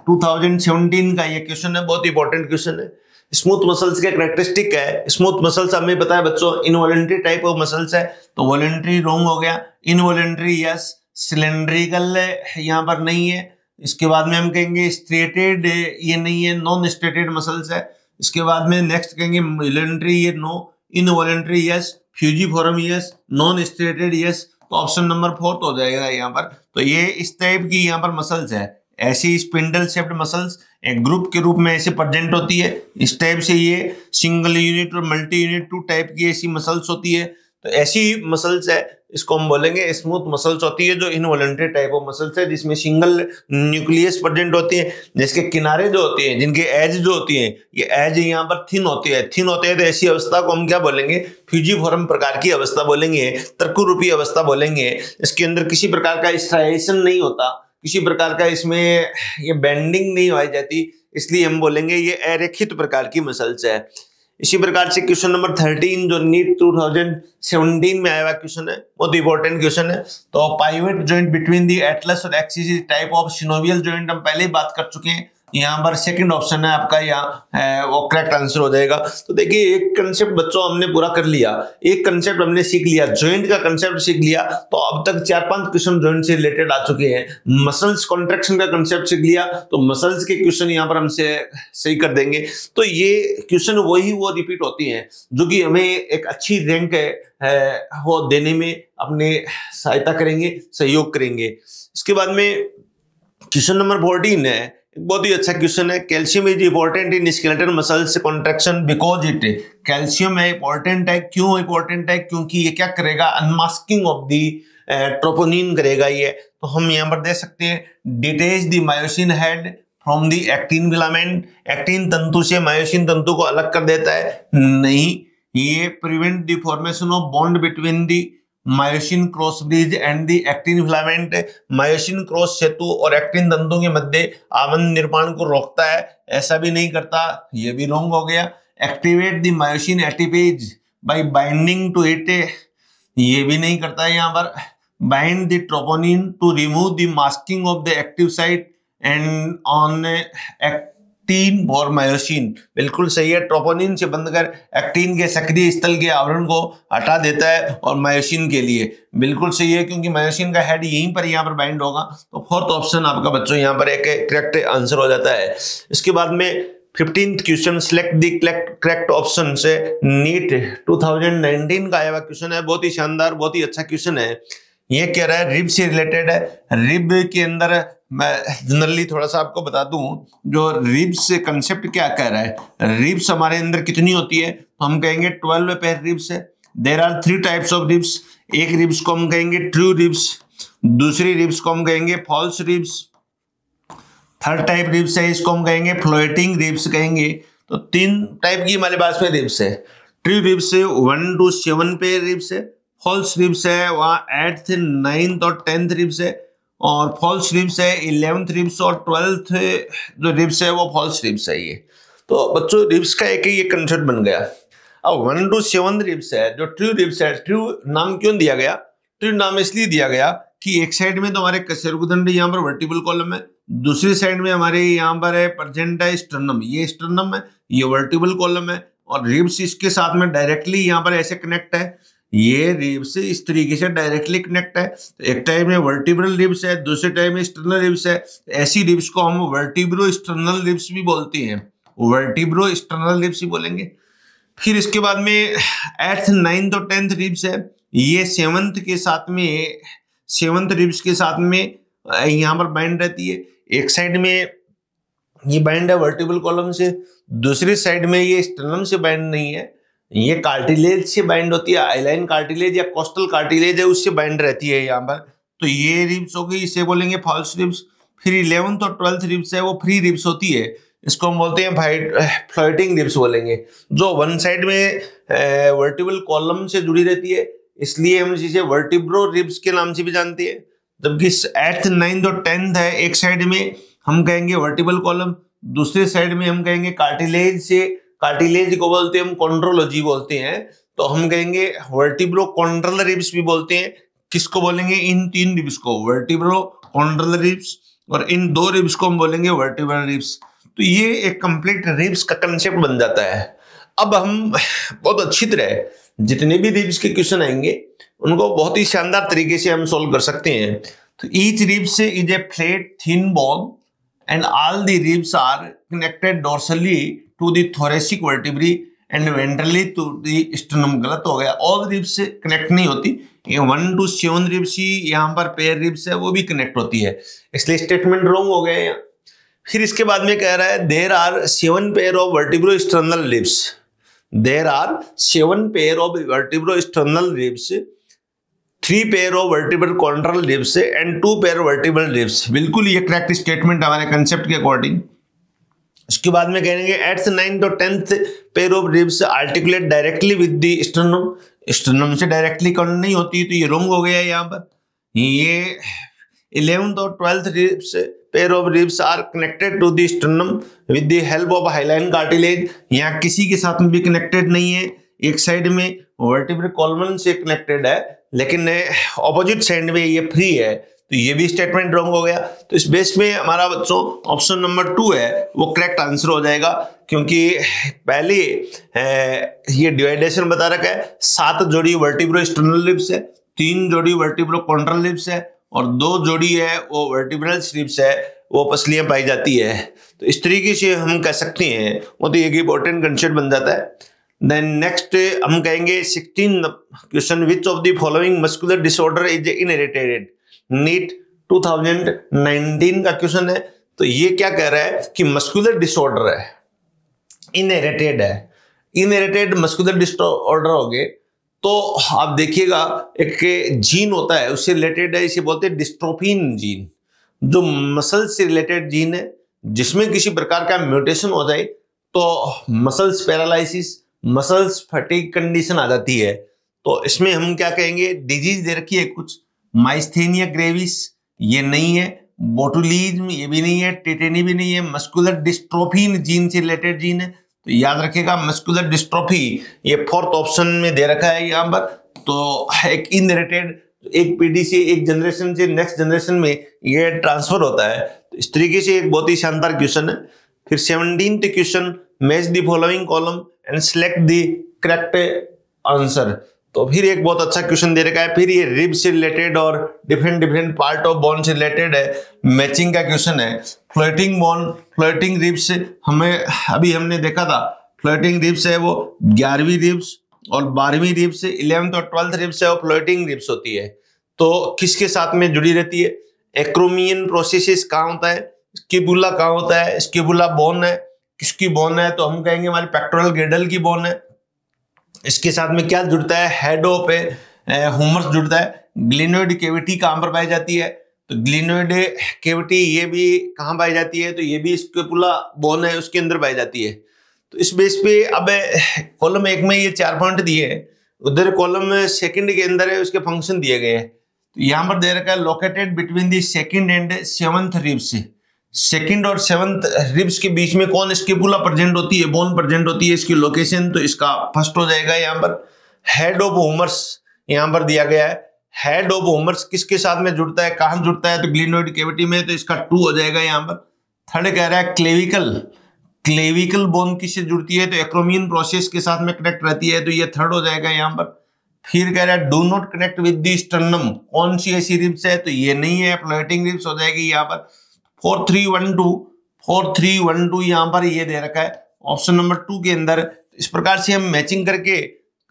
2017 का ये क्वेश्चन है, बहुत इंपॉर्टेंट क्वेश्चन है। स्मूथ मसल्स के कैरेक्टरिस्टिक है, स्मूथ मसल्स हमें पता है बच्चों इनवॉलेंट्री टाइप ऑफ मसल्स है, तो वॉलेंट्री रॉन्ग हो गया, इनवॉलेंट्री यस, सिलेंड्रिकल यहाँ पर नहीं है। इसके बाद में हम कहेंगे स्ट्रेटेड, ये नहीं है, नॉन स्ट्रेटेड मसल्स है। इसके बाद में नेक्स्ट कहेंगे वॉलेंट्री, ये no, involuntary yes, fusiform yes, non striated yes, तो ऑप्शन नंबर 4 हो जाएगा यहाँ पर। तो ये इस टाइप की यहाँ पर मसल्स है, ऐसी स्पिंडल शेप्ड मसल्स एक ग्रुप के रूप में ऐसे प्रेजेंट होती है। इस टाइप से ये सिंगल यूनिट और मल्टी यूनिट 2 टाइप की ऐसी मसल्स होती है, तो ऐसी मसल्स है, इसको हम बोलेंगे स्मूथ मसल्स होती है, जो इनवॉलेंट्री टाइप ऑफ मसल्स है जिसमें सिंगल न्यूक्लियस प्रेजेंट होती है, जिसके किनारे जो होते हैं, जिनके एज जो होती हैं, ये एज यहाँ पर थिन होती है, थिन होते हैं, तो ऐसी अवस्था को हम क्या बोलेंगे, फ्यूजिफॉर्म प्रकार की अवस्था बोलेंगे, तर्करूपी अवस्था बोलेंगे। इसके अंदर किसी प्रकार का स्ट्राइएशन नहीं होता, किसी प्रकार का इसमें ये बेंडिंग नहीं हो जाती, इसलिए हम बोलेंगे ये अरेखित प्रकार की मसल्स है। इसी प्रकार से क्वेश्चन नंबर 13 जो नीट 2017 में आया हुआ क्वेश्चन है, बहुत इंपॉर्टेंट क्वेश्चन है। तो pivot joint between the atlas और axis type of synovial joint हम पहले ही बात कर चुके हैं, यहाँ पर सेकंड ऑप्शन है आपका, यहाँ वो करेक्ट आंसर हो जाएगा। तो देखिए एक कंसेप्ट बच्चों हमने पूरा कर लिया, एक कंसेप्ट हमने सीख लिया, जॉइंट का कंसेप्ट सीख लिया, तो अब तक 4-5 क्वेश्चन जॉइंट से रिलेटेड आ चुके हैं। मसल्स कॉन्ट्रैक्शन का कंसेप्ट सीख लिया, तो मसल्स के क्वेश्चन यहाँ पर हमसे सही कर देंगे। तो ये क्वेश्चन वो रिपीट होती हैं जो कि हमें एक अच्छी रैंक वो देने में अपने सहायता करेंगे, सहयोग करेंगे। इसके बाद में क्वेश्चन नंबर 14 है, बहुत ही अच्छा क्वेश्चन है। Calcium is important in skeletal muscles contraction because it, calcium है इंपॉर्टेंट है, क्यों इंपॉर्टेंट है, क्योंकि ये क्या करेगा, अनमास्किंग ऑफ दी ट्रोपोनिन करेगा ये। तो हम यहाँ पर दे सकते हैं detach the myosin head from the actin filament, actin तंतु से मायोसिन तंतु को अलग कर देता है, नहीं। ये prevent the formation of bond between the myosin cross bridge and the actin filament, myosin cross सेतु और एक्टिन तंतु के मध्य आबंध निर्माण को रोकता है, ऐसा भी नहीं करता, ये भी रॉन्ग हो गया। Activate the myosin ATPase by binding to it, ये भी नहीं करता है यहाँ पर। Bind the troponin to remove the masking of the active site and on actin और मायोसिन, बिल्कुल सही है। ट्रोपोनिन से बंद कर एक्टिन के सक्रिय स्थल के आवरण को हटा देता है, और मायोसिन के लिए बिल्कुल सही है, क्योंकि मायोसिन का हेड यहीं पर यहाँ पर बाइंड होगा। तो 4th ऑप्शन आपका बच्चों यहाँ पर एक करेक्ट आंसर हो जाता है। इसके बाद में 15th question, select the correct option से नीट 2019 का आया हुआ क्वेश्चन है, बहुत ही शानदार, बहुत ही अच्छा क्वेश्चन है। ये कह रहा है रिब से रिलेटेड है। रिब के अंदर मैं जनरली थोड़ा सा आपको बता दूं, जो रिब्स से कंसेप्ट क्या कह रहा है, रिब्स हमारे अंदर कितनी होती है, तो हम कहेंगे 12 पेयर रिब्स है। There are 3 types of ribs, एक रिब्स को हम कहेंगे ट्रू रिब्स, दूसरी रिब्स को हम कहेंगे false ribs, third type ribs है इसको हम कहेंगे फ्लोटिंग रिब्स कहेंगे। तो 3 टाइप की हमारे पास में रिब्स है। ट्रू रिब्स से 1 to 7 पेयर रिब्स है, फॉल्स रिब्स है वहाँ 8th, 9th और 10th रिब्स है, और फॉल्स रिब्स है 11th रिब्स और 12th जो रिब्स है वो फॉल्स रिब्स है ये। तो बच्चों रिब्स का एक ही ये कंसेप्ट बन गया। अब 1 to 7 रिब्स है, जो ट्रू रिब्स है, ट्रू नाम क्यों दिया गया, ट्रू नाम इसलिए दिया गया कि एक साइड में तो हमारे कशेरुकदंड यहाँ पर वर्टिबल कॉलम है, दूसरी साइड में हमारे यहाँ पर है प्रेजेंट है स्टर्नम, ये स्टर्नम है, ये वर्टिबल कॉलम है, और रिब्स इसके साथ में डायरेक्टली यहाँ पर ऐसे कनेक्ट है, ये रिब्स इस तरीके से डायरेक्टली कनेक्ट है। एक टाइप में वर्टिब्रल रिब्स है, दूसरे टाइप में एक्सटर्नल रिब्स है। ऐसी रिब्स को हम वर्टिब्रो एक्सटर्नल रिब्स भी बोलते हैं, वर्टिब्रो एक्सटर्नल रिब्स ही बोलेंगे। फिर इसके बाद में 8th 9th और 10th रिब्स है, ये 7th के साथ में, 7th रिब्स के साथ में यहाँ पर बाइंड रहती है। एक साइड में ये बाइंड है वर्टिब्रल कॉलम से, दूसरी साइड में ये स्टर्नम से बाइंड नहीं है, ये कार्टिलेज से बाइंड होती है। आइलाइन कार्टिलेज या कोस्टल कार्टिलेज है, उससे बाइंड रहती है यहाँ पर। तो ये रिब्स हो गई, इसे बोलेंगे फॉल्स रिब्स। फिर 11th और 12th रिब्स है, वो फ्री रिब्स होती है, इसको हम बोलते हैं फ्लोटिंग रिब्स बोलेंगे, जो वन साइड में वर्टिब्रल कॉलम से जुड़ी रहती है, इसलिए हम इसे वर्टिब्रो रिब्स के नाम से भी जानते हैं। जबकि 8th 9th और 10th है, एक साइड में हम कहेंगे वर्टिब्रल कॉलम, दूसरे साइड में हम कहेंगे कार्टिलेज से, कार्टिलेज को बोलते हैं हम कॉन्ड्रोलॉजी बोलते हैं, तो हम कहेंगे वर्टिब्रो कॉन्ड्रल रिब्स भी बोलते हैं। किसको बोलेंगे? इन 3 रिब्स को वर्टिब्रो कॉन्ड्रल रिब्स, और इन 2 रिब्स को हम बोलेंगे वर्टिब्रल रिब्स। तो ये एक कंप्लीट रिब्स का कंसेप्ट बन जाता है। अब हम बहुत अच्छी तरह जितने भी रिब्स के क्वेश्चन आएंगे उनको बहुत ही शानदार तरीके से हम सोल्व कर सकते हैं। तो each ribs is a flat thin bone and all the ribs are connected dorsally to the thoracic vertebrae and ventrally to the sternum। गलत हो गया, all ribs से कनेक्ट नहीं होती, ये 1 to 7 रिब्स ही यहाँ पर पेयर रिब्स है, वो भी कनेक्ट होती है, इसलिए स्टेटमेंट रॉन्ग हो गया यहाँ। फिर इसके बाद में कह रहा है there are 7 pair of vertebrosternal ribs, there are 7 pair of vertebrosternal ribs, 3 pair of vertebral chondral ribs and 2 pair vertebral ribs. बिल्कुल ये करेक्ट स्टेटमेंट हमारे कंसेप्ट के अकॉर्डिंग। इसके बाद में कहेंगे 8th 9th और 10th pair of ribs articulate directly with the sternum, sternum से डायरेक्टली कनेक्ट नहीं होती, तो ये रॉन्ग हो गया है यहाँ पर। ये 11th और 12th ribs pair of ribs are connected to the sternum with the help of hyaline cartilage, यहाँ किसी के साथ में भी कनेक्टेड नहीं है। एक साइड में वर्टिब्रल कॉलम से कनेक्टेड है, लेकिन ऑपोजिट साइड में ये फ्री है, तो ये भी स्टेटमेंट रॉन्ग हो गया। तो इस बेस में हमारा बच्चों ऑप्शन नंबर 2 है वो करेक्ट आंसर हो जाएगा, क्योंकि पहले ये डिवाइडेशन बता रखा है, 7 जोड़ी वर्टिब्रो स्टर्नल रिब्स है, 3 जोड़ी वर्टिब्रो कॉन्ड्रल रिब्स है, और 2 जोड़ी है वो वर्टिब्रल रिब्स है, वो पसलियां पाई जाती है। तो इस तरीके से हम कह सकते हैं, वो तो एक इंपॉर्टेंट कंसेप्ट बन जाता है। देन नेक्स्ट हम कहेंगे 16 question, which of the following muscular disorder is inherited. NEET 2019 का क्वेश्चन है। तो ये क्या कह रहा है कि मस्कुलर डिसऑर्डर है, इनहेरिटेड है, इनहेरिटेड मस्कुलर डिसऑर्डर हो गए तो आप देखिएगा एक जीन होता है उससे रिलेटेड है, इसे बोलते हैं डिस्ट्रोफिन जीन, जो मसल से रिलेटेड जीन है, जिसमें किसी प्रकार का म्यूटेशन हो जाए तो muscles paralysis, muscles fatigue condition आ जाती है। तो इसमें हम क्या कहेंगे, डिजीज दे रखी है कुछ, माइस्थेनिया ग्रेविस ये नहीं है, बोटुलिज्म ये भी नहीं है, टेटेनी भी नहीं है, मस्कुलर डिस्ट्रोफी जीन से रिलेटेड जीन है। तो याद रखिएगा मस्कुलर डिस्ट्रोफी ये 4th ऑप्शन में दे रखा है यहाँ पर। तो एक इनहेरिटेड, एक पीढ़ी से एक जनरेशन से नेक्स्ट जनरेशन में ये ट्रांसफर होता है। तो इस तरीके से एक बहुत ही शानदार क्वेश्चन है। फिर 17th question, match the following column and select the correct answer. तो फिर एक बहुत अच्छा क्वेश्चन दे रखा है, फिर ये रिब से रिलेटेड और डिफरेंट पार्ट ऑफ बोन से रिलेटेड है, मैचिंग का क्वेश्चन है। फ्लोटिंग बोन, फ्लोटिंग रिब्स हमें अभी हमने देखा था, फ्लोटिंग रिब्स है वो 11वीं रिब्स और 12वीं रिब्स, 11th और 12th रिब्स है वो फ्लोटिंग रिब्स होती है। तो किसके साथ में जुड़ी रहती है? एक्रोमियन प्रोसेसिस कहाँ होता है, स्केपुला कहाँ होता है, स्केपुला बोन है, किसकी बोन है? तो हम कहेंगे हमारी पेक्टोरल गिर्डल की बोन है। इसके साथ में क्या जुड़ता है? हेड ऑफ ह्यूमरस जुड़ता है। ग्लिनोइड कैविटी कहाँ पर पाई जाती है? तो ग्लिनोइड कैविटी ये भी कहाँ पाई जाती है? तो ये भी स्केपुला बोन है उसके अंदर पाई जाती है। तो इस बेस पे अब कॉलम 1 में ये 4 पॉइंट दिए हैं, उधर कॉलम 2 के अंदर है उसके फंक्शन दिए गए हैं। तो यहाँ पर दे रखा है located between the 2nd and 7th ribs. 2nd और 7th रिब्स के बीच में कौन स्केपुला प्रेजेंट होती है, बोन प्रेजेंट होती है, इसकी लोकेशन। तो इसका फर्स्ट हो जाएगा यहाँ पर हेड ऑफ ह्यूमरस, यहाँ पर दिया गया है। हेड ऑफ ह्यूमरस किसके साथ में जुड़ता है, कहाँ जुड़ता है? तो ग्लिनोइड कैविटी में, तो इसका 2 हो जाएगा यहाँ पर। थर्ड कह रहा है क्लेविकल, क्लेविकल बोन किससे जुड़ती है? तो एक्रोमियन प्रोसेस के साथ में कनेक्ट रहती है, तो ये 3rd हो जाएगा यहाँ पर। फिर कह रहा है do not connect with the sternum, कौन सी ऐसी रिब्स है, तो ये नहीं है, फ्लोटिंग रिब्स हो जाएगी यहाँ पर 4312 यहाँ पर ये दे रखा है ऑप्शन नंबर 2 के अंदर। इस प्रकार से हम मैचिंग करके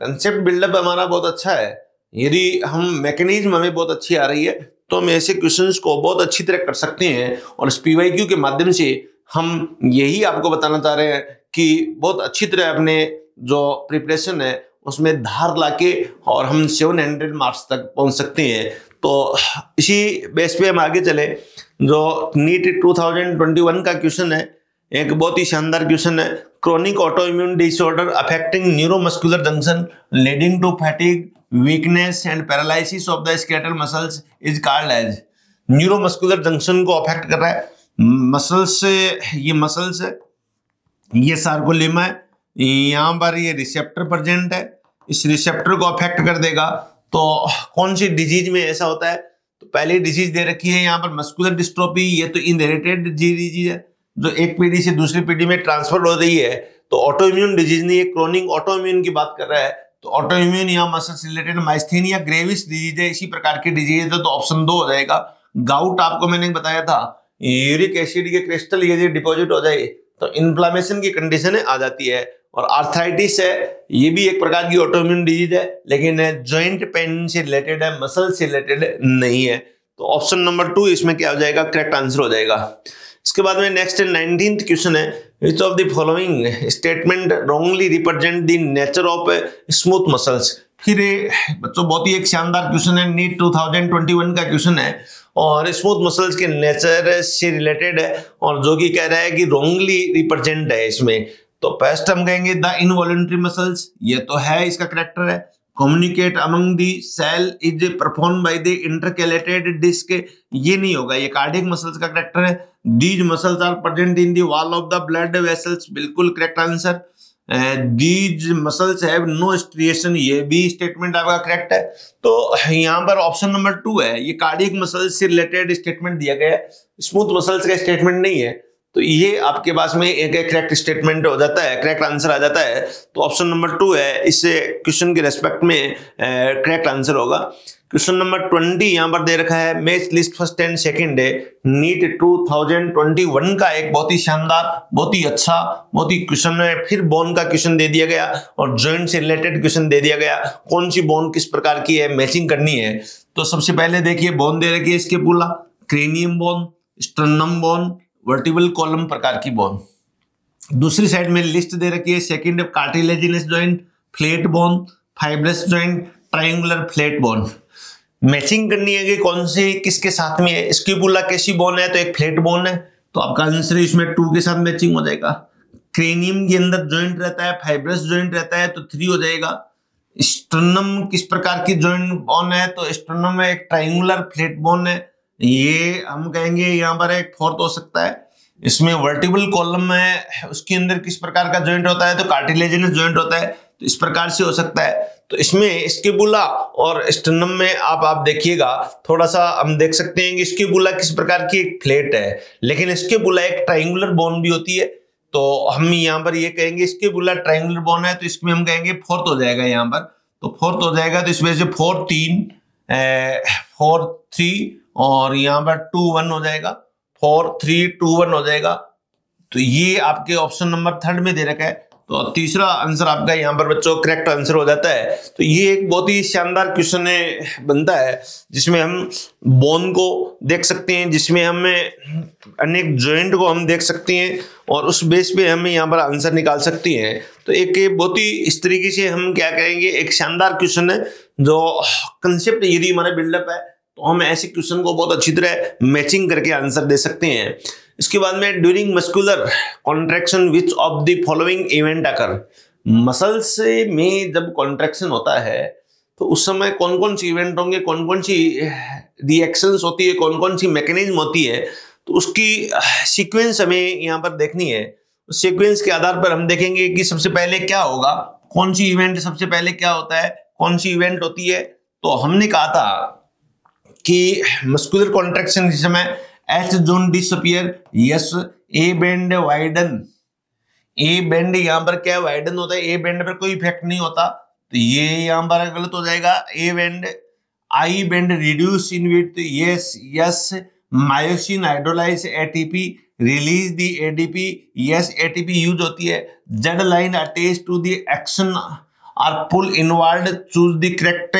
कंसेप्ट बिल्डअप हमारा बहुत अच्छा है। यदि हम मैकेनिज्म हमें बहुत अच्छी आ रही है तो हम ऐसे क्वेश्चंस को बहुत अच्छी तरह कर सकते हैं। और इस PYQ के माध्यम से हम यही आपको बताना चाह रहे हैं कि बहुत अच्छी तरह अपने जो प्रिपरेशन है उसमें धार लाके और हम 700 मार्क्स तक पहुंच सकते हैं। तो इसी बेस पे हम आगे चले। जो नीट 2021 का क्वेश्चन है, एक बहुत ही शानदार क्वेश्चन है। Chronic autoimmune disorder affecting neuromuscular junction leading to fatigue weakness and paralysis of the skeletal muscles is called as. Neuromuscular junction को अफेक्ट कर रहा है मसल्स से, ये मसल्स है, ये सार्कोलिमा है, यहाँ पर ये रिसेप्टर प्रेजेंट है, इस रिसेप्टर को अफेक्ट कर देगा। तो कौन सी डिजीज में ऐसा होता है, तो पहली डिजीज दे रखी है यहाँ पर मस्कुलर डिस्ट्रोफी। ये तो इनहेरिटेड डिजीज है जो एक पीढ़ी से दूसरी पीढ़ी में ट्रांसफर हो रही है। तो ऑटोइम्यून डिजीज नहीं है, क्रोनिक ऑटोइम्यून की बात कर रहा है। तो ऑटोइम्यून या muscles related myasthenia gravis disease है, इसी प्रकार की डिजीज है, तो ऑप्शन 2 हो जाएगा। गाउट आपको मैंने बताया था, यूरिक एसिड के क्रिस्टल यदि डिपॉजिट हो जाए तो इन्फ्लामेशन की कंडीशन आ जाती है। और आर्थराइटिस है, ये भी एक प्रकार की ऑटोइम्यून डिजीज है, लेकिन जॉइंट पेन से रिलेटेड है, मसल से रिलेटेड नहीं है। तो ऑप्शन नंबर 2 इसमें क्या हो जाएगा, करेक्ट आंसर हो जाएगा। इसके बाद में नेक्स्ट 19th क्वेश्चन है, which of the following statement wrongly represent the nature of smooth muscles. फिर बच्चों बहुत ही एक शानदार क्वेश्चन है, नीट 2021 का क्वेश्चन है और स्मूथ मसल्स के नेचर से रिलेटेड है, और जो कि कह रहा है कि रॉन्गली रिप्रेजेंट है इसमें। तो फर्स्ट हम कहेंगे द इनवॉलंटरी मसल्स, ये तो है, इसका करेक्टर है। Communicate among the cell is perform by the intercalated disc, ये नहीं होगा, ये कार्डियक मसल्स का करेक्टर है। These muscles are present in the wall of the blood vessels, बिल्कुल correct answer. These muscles have no striation, ये भी statement आपका करेक्ट है। तो यहाँ पर ऑप्शन नंबर 2 है, ये कार्डियक मसल्स से रिलेटेड स्टेटमेंट दिया गया है, स्मूथ मसल्स का स्टेटमेंट नहीं है। तो ये आपके पास में एक करेक्ट स्टेटमेंट हो जाता है, करेक्ट आंसर आ जाता है। तो ऑप्शन नंबर 2 है, इससे क्वेश्चन के रेस्पेक्ट में करेक्ट आंसर होगा। क्वेश्चन नंबर 20 यहाँ पर दे रखा है, match list first and second है, नीट 2021 का एक बहुत ही शानदार, बहुत ही अच्छा, बहुत ही क्वेश्चन है। फिर बोन का क्वेश्चन दे दिया गया और जॉइंट से रिलेटेड क्वेश्चन दे दिया गया, कौन सी बोन किस प्रकार की है, मैचिंग करनी है। तो सबसे पहले देखिए बोन दे रखी है, scapula, cranium bone, sternum bone, vertebral column प्रकार की बोन। दूसरी साइड में लिस्ट दे रखी है, second cartilaginous joint, flat bone, fibrous joint, triangular flat bone. Matching करनी है कि कौन सी किसके साथ में है। स्कैपुला कैसी बोन है, तो एक फ्लैट बोन है, तो आपका आंसर इसमें 2 के साथ मैचिंग हो जाएगा। क्रेनियम के अंदर जॉइंट रहता है, फाइब्रस जॉइंट रहता है, तो 3 हो जाएगा। स्टर्नम किस प्रकार की जॉइंट बोन है, तो स्टर्नम में एक ट्रायंगुलर फ्लैट बोन है, ये हम कहेंगे यहाँ पर एक 4th हो सकता है। इसमें वर्टिबल कॉलम है, उसके अंदर किस प्रकार का जॉइंट होता है, तो कार्टिलेजिनस जॉइंट होता है, तो इस प्रकार से हो सकता है। तो इसमें स्कैपुला और स्टर्नम में आप देखिएगा, थोड़ा सा हम देख सकते हैं कि स्कैपुला किस प्रकार की एक फ्लैट है, लेकिन स्कैपुला एक ट्रायंगुलर बोन भी होती है। तो हम यहाँ पर ये कहेंगे स्कैपुला ट्रायंगुलर बोन है, तो इसमें हम कहेंगे 4th हो जाएगा यहाँ पर। तो 4th हो जाएगा, तो इस वजह से 4 3 और यहाँ पर 2 1 हो जाएगा, 4 3 2 1 हो जाएगा। तो ये आपके ऑप्शन नंबर 3 में दे रखा है, तो तीसरा आंसर आपका यहाँ पर बच्चों करेक्ट आंसर हो जाता है। तो ये एक बहुत ही शानदार क्वेश्चन बनता है, जिसमें हम बोन को देख सकते हैं, जिसमें हमें अनेक जॉइंट को हम देख सकते हैं, और उस बेस पे हमें यहाँ पर आंसर निकाल सकते हैं। तो एक बहुत ही इस तरीके से हम क्या करेंगे, एक शानदार क्वेश्चन है, जो कंसेप्ट यदि हमारा बिल्डअप है तो हम ऐसे क्वेश्चन को बहुत अच्छी तरह मैचिंग करके आंसर दे सकते हैं। इसके बाद में during muscular contraction which of the following event occur. Muscles में जब कॉन्ट्रैक्शन होता है तो उस समय कौन कौन सी इवेंट होंगे, कौन कौन सी रिएक्शंस होती है, कौन कौन सी मैकेनिज्म होती है, तो उसकी सीक्वेंस हमें यहाँ पर देखनी है। उस सीक्वेंस के आधार पर हम देखेंगे कि सबसे पहले क्या होगा, कौन सी इवेंट सबसे पहले क्या होता है, कौन सी इवेंट होती है। तो हमने कहा था कि मस्कुलर कॉन्ट्रैक्शन के समय एच जोन डिसअपियर, यस, ए बेंड वाइडन, ए बेंड यहाँ पर क्या वाइडन होता है, ए बेंड पर कोई इफेक्ट नहीं होता, तो ये यहाँ पर गलत हो जाएगा। A band, I band reduce in width, yes yes. Myosin hydrolyse ATP release the ADP, yes ATP use होती है। Z line attach to the action और pull inward, choose the correct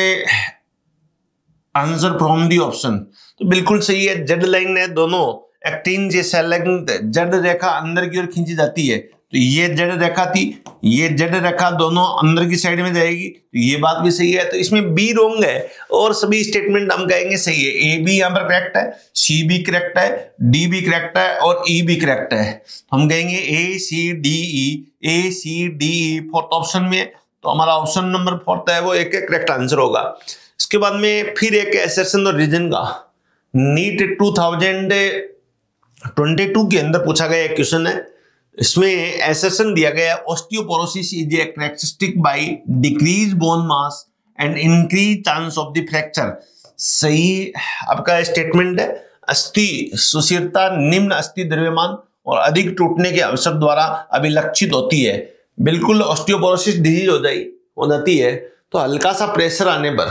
answer from the option. तो बिल्कुल सही है, Z line है, दोनों actin से संलग्न जेड रेखा अंदर की ओर खींची जाती है। तो ये जेड रेखा थी, ये जेड रेखा दोनों अंदर की साइड में जाएगी, तो ये बात भी सही है। तो इसमें बी रोंग है और सभी स्टेटमेंट हम कहेंगे सही है। ए बी यहाँ पर करेक्ट है, सी भी करेक्ट है, डी भी करेक्ट है और ई भी करेक्ट है। हम कहेंगे A C D E, A C D E fourth option में, तो हमारा ऑप्शन नंबर फोर्थ है वो एक करेक्ट आंसर होगा। इसके बाद में फिर एक असर्शन और रीजन का नीट 2022 के अंदर पूछा गया एक क्वेश्चन है। इसमें असर्शन दिया गया osteoporosis is a characteristic by decrease bone mass and increase chance of the fracture. सही आपका स्टेटमेंट है। अस्थि सुशीरता निम्न अस्थि द्रव्यमान और अधिक टूटने के अवसर द्वारा अभिलक्षित होती है। बिल्कुल ऑस्टियोपोरोसिस डिजीज हो जाती है तो हल्का सा प्रेशर आने पर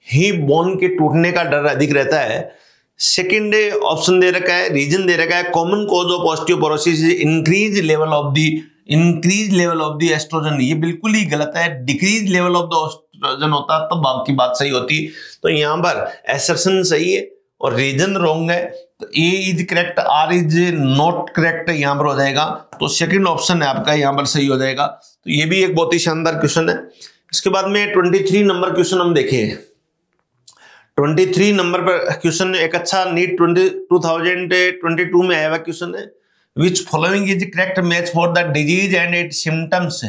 ही बोन के टूटने का डर अधिक रहता है। सेकेंड ऑप्शन दे रखा है, रीजन दे रखा है, common cause of osteoporosis is increase level of the estrogen. ये बिल्कुल ही गलत है, decrease level of the estrogen होता तब तो आपकी बात सही होती। तो यहाँ पर असर्शन सही है और रीजन रॉन्ग है। तो A is correct, R is not correct यहाँ पर हो जाएगा। तो सेकंड ऑप्शन है आपका यहाँ पर सही हो जाएगा। तो ये भी एक बहुत ही शानदार क्वेश्चन है। इसके बाद में 23 नंबर क्वेश्चन हम देखें। 23 नंबर पर क्वेश्चन एक अच्छा नीट 2022 में आया हुआ क्वेश्चन है। Which following is correct match for the disease and it symptoms.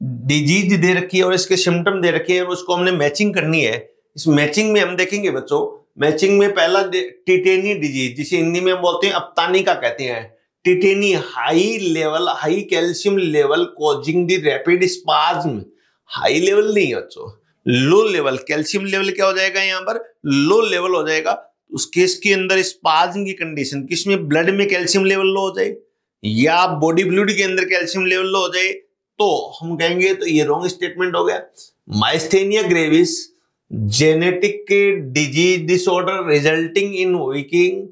Disease दे रखी है और इसके सिम्टम दे रखे हैं, उसको हमने मैचिंग करनी है। इस मैचिंग में हम देखेंगे बच्चों, मैचिंग में पहला टिटेनी डिजीज, जिसे हिंदी में हम बोलते हैं अपतानिका कहते हैं। Tetany high calcium level causing the rapid spasm. High level नहीं है बच्चों, लो लेवल। कैल्शियम लेवल क्या हो जाएगा यहाँ पर, लो लेवल हो जाएगा। उस केस के अंदर स्पाज्म की कंडीशन, किसमें ब्लड में कैल्शियम लेवल लो हो जाए या बॉडी फ्लूइड के अंदर कैल्शियम लेवल लो हो जाए तो हम कहेंगे तो ये रॉन्ग स्टेटमेंट हो गया। Myasthenia gravis genetic disease disorder resulting in weaking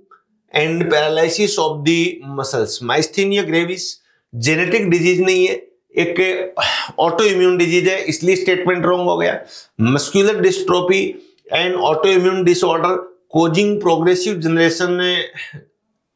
and paralysis of the muscles. Myasthenia gravis genetic disease नहीं है, एक ऑटो इम्यून डिजीज है, इसलिए स्टेटमेंट रॉन्ग हो गया। Muscular dystrophy and auto immune disorder causing progressive generation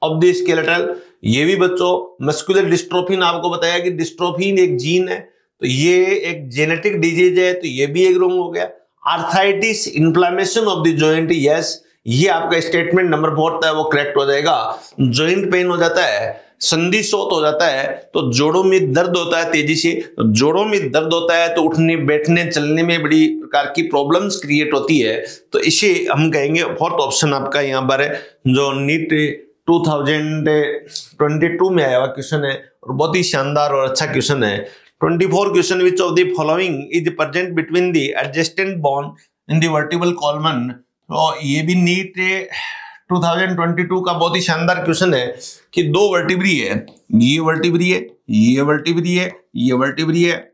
of the skeletal. ये भी बच्चों मस्कुलर डिस्ट्रोफी ने आपको बताया कि डिस्ट्रोफिन एक जीन है, तो ये एक जेनेटिक डिजीज है, तो ये भी एक रॉन्ग हो गया। Arthritis inflammation of the joint, yes ये आपका स्टेटमेंट नंबर 4 है वो करेक्ट हो जाएगा। जॉइंट पेन हो जाता है, संधि शोथ हो जाता है, तो जोड़ों में दर्द होता है तेजी से, तो जोड़ों में दर्द होता है तो उठने बैठने चलने में बड़ी प्रकार की प्रॉब्लम्स क्रिएट होती है। तो इसे हम कहेंगे फोर्थ ऑप्शन आपका यहाँ पर है, जो नीट 2022 में आया हुआ क्वेश्चन है और बहुत ही शानदार और अच्छा क्वेश्चन है। 24 question, which of the following is present between the adjacent bone in the vertebral column. तो ये भी नीट 2022 का बहुत ही शानदार क्वेश्चन है कि दो वर्टिब्री है, ये वर्टिब्री है, ये वर्टिब्री है, ये वर्टिब्री है,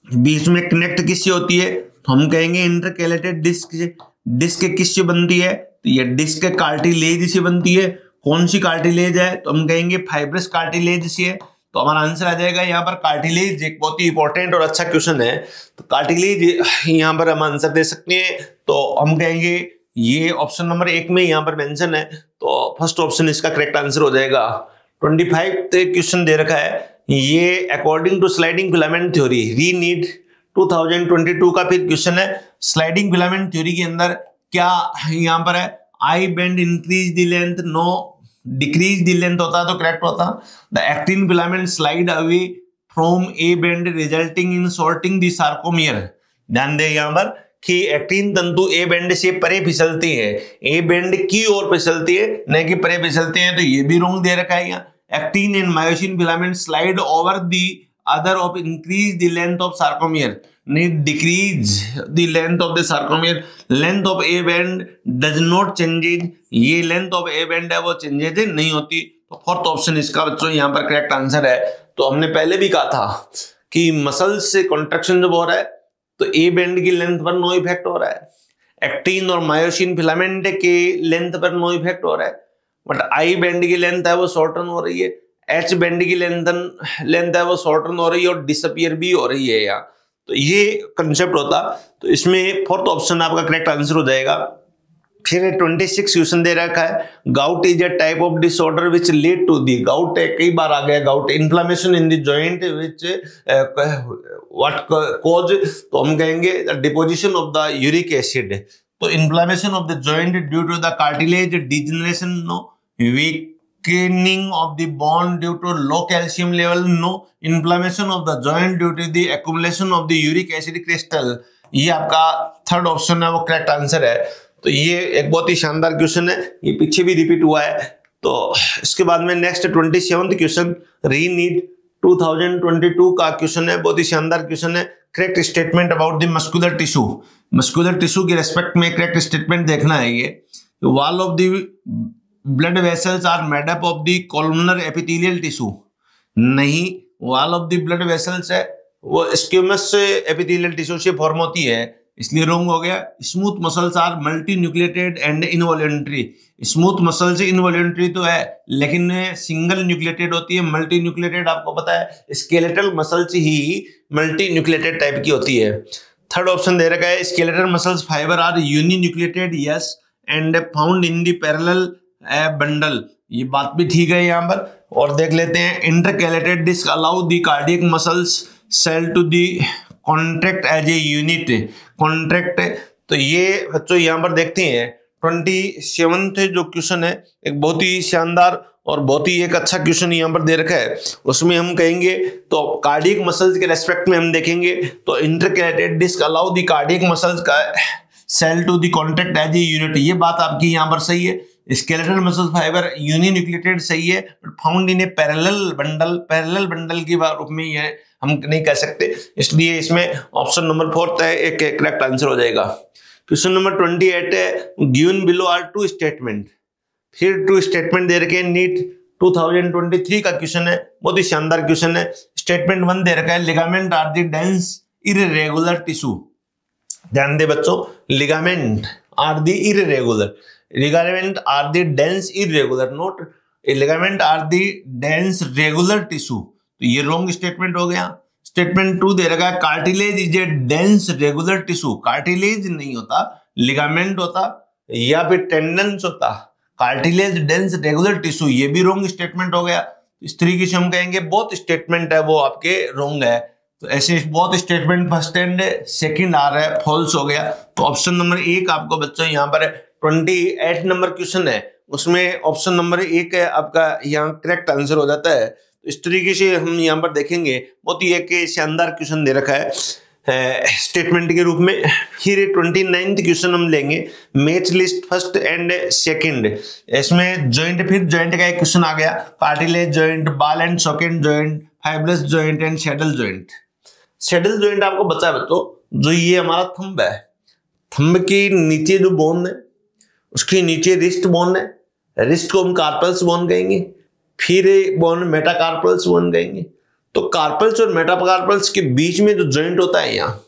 बीच में कनेक्ट किससे होती है तो हम कहेंगे इंटरकैलेटेड डिस्क से। डिस्क किससे बनती है तो ये डिस्क कार्टिलेज से बनती है। कौन सी कार्टिलेज है तो हम कहेंगे फाइब्रस कार्टिलेज से है। तो हमारा आंसर आ जाएगा यहाँ पर कार्टिलेज। एक बहुत ही इंपॉर्टेंट और अच्छा क्वेश्चन है, तो कार्टिलेज यहाँ पर हम आंसर दे सकते हैं। तो हम कहेंगे ये ऑप्शन नंबर 1 में यहाँ पर मेंशन है, तो फर्स्ट ऑप्शन इसका करेक्ट आंसर हो जाएगा। 25 क्वेश्चन दे रखा है, ये according to sliding filament theory, re NEET 2022 का फिर क्वेश्चन है। स्लाइडिंग फिलामेंट थ्योरी के अंदर क्या यहाँ पर है, I band increase the length, no decrease the length होता तो करेक्ट होता। The actin filament slide away from A band resulting in shorting the sarcomere. ध्यान दे यहाँ पर कि एक्टिन तंतु ए बेंड से परे फिसलती है, ए बेंड की ओर फिसलती है न कि परे फिसलते हैं, तो ये भी रॉन्ग दे रखा है यहाँ। Actin and myosin filament slide over the other of increase the length of sarcomere, नहीं decrease the length of the sarcomere. Length of A band does not changes, ये लेंथ ऑफ ए बेंड है वो changes नहीं होती। तो fourth option इसका बच्चों यहाँ पर करेक्ट आंसर है। तो हमने पहले भी कहा था कि मसल्स से कॉन्ट्रैक्शन जब हो रहा है तो ए बैंड की लेंथ पर नो इफेक्ट हो रहा है, एक्टिन और मायोसिन फिलामेंट के लेंथ पर नो इफेक्ट हो रहा है, बट आई बैंड की लेंथ है वो शॉर्टन हो रही है, एच बैंड की लेंथ है वो शॉर्टन हो रही है और डिसअपियर भी हो रही है यहाँ। तो ये कंसेप्ट होता, तो इसमें फोर्थ ऑप्शन आपका करेक्ट आंसर हो जाएगा। फिर 26 क्वेश्चन दे रखा है, gout is a type of disorder which lead to the, gout कई बार आ गया, gout inflammation in the joint which what cause, तो हम कहेंगे deposition of the uric acid. तो inflammation of the joint due to the cartilage degeneration, no. Weakening of the bone due to low calcium level, no. Inflammation of the joint due to the accumulation of the uric acid crystal, ये आपका third option है वो correct answer है। तो ये एक बहुत ही शानदार क्वेश्चन है, ये पीछे भी रिपीट हुआ है। तो इसके बाद में नेक्स्ट 27th क्वेश्चन रीनीट 2022 का क्वेश्चन है, बहुत ही शानदार क्वेश्चन है। Correct statement about the muscular tissue, muscular tissue के रेस्पेक्ट में करेक्ट स्टेटमेंट देखना है। ये wall of the blood vessels are made up of the columnar epithelial tissue, नहीं, wall of the blood vessels है वो स्क्यूमस एपिथेलियल टिश्यू से form होती है, इसलिए रॉन्ग हो गया। Smooth muscles are multi nucleated and involuntary, smooth muscles involuntary तो है लेकिन सिंगल न्यूक्लिएटेड होती है, मल्टी न्यूक्लिएटेड आपको पता है स्केलेटल मसल्स ही मल्टी न्यूक्लिएटेड टाइप की होती है। थर्ड ऑप्शन दे रखा है, skeletal muscles fibre are uni nucleated, yes, and found in the parallel bundle, ये बात भी ठीक है यहाँ पर। और देख लेते हैं, intercalated disc allow the cardiac muscles cell to the contract as a unit, contract. तो ये बच्चों यहाँ पर देखते हैं 27th जो क्वेश्चन है, एक बहुत ही शानदार और बहुत ही एक अच्छा क्वेश्चन यहाँ पर दे रखा है। उसमें हम कहेंगे तो कार्डियक मसल्स के रेस्पेक्ट में हम देखेंगे तो intercalated disc allow the cardiac muscles का cell to the contract as a unit, ये बात आपकी यहाँ पर सही है। Skeletal muscles fibre uni nucleated सही है, but found in a parallel bundle, parallel bundle के रूप में ये हम नहीं कह सकते, इसलिए इसमें ऑप्शन नंबर 4 है एक करेक्ट आंसर हो जाएगा। क्वेश्चन नंबर 28 है, given below are two statement, फिर टू स्टेटमेंट दे रखे, नीट 2023 का क्वेश्चन है, बहुत ही शानदार क्वेश्चन है। स्टेटमेंट 1 दे रखा है, ligament are the dense irregular tissue, ध्यान दे बच्चों, ligament are the irregular, ligament are the dense irregular, note ligament are the dense regular tissue, तो ये रॉन्ग स्टेटमेंट हो गया। स्टेटमेंट 2 दे रखा है, cartilage is a dense regular tissue, cartilage नहीं होता, लिगामेंट होता या फिर टेंडेंस होता, कार्टिलेज डेंस रेगुलर टिश्यू, ये भी रॉन्ग स्टेटमेंट हो गया। इस तरीके से हम कहेंगे बहुत स्टेटमेंट है वो आपके रॉन्ग है। तो ऐसे बहुत स्टेटमेंट फर्स्ट एंड सेकंड आ रहा है, फॉल्स हो गया। तो ऑप्शन नंबर 1 आपको बच्चों यहाँ पर 28 नंबर क्वेश्चन है, उसमें ऑप्शन नंबर 1 है आपका यहाँ करेक्ट आंसर हो जाता है। तो इस तरीके से हम यहाँ पर देखेंगे, बहुत ही एक शानदार क्वेश्चन दे रखा है स्टेटमेंट के रूप में। फिर 29th क्वेश्चन हम लेंगे, match list first and second, इसमें जॉइंट, फिर जॉइंट का एक क्वेश्चन आ गया, cartilage joint, ball and socket joint, fibrous joint and saddle joint. Saddle joint आपको बता बच्चों, जो ये हमारा थंब है, थंब के नीचे जो बोन है उसके नीचे रिस्ट बोन है, रिस्ट को हम कार्पल्स बोन कहेंगे, फिर बोन मेटाकार्पल्स बोन कहेंगे। तो कार्पल्स और मेटाकार्पल्स के बीच में जो जॉइंट होता है यहाँ,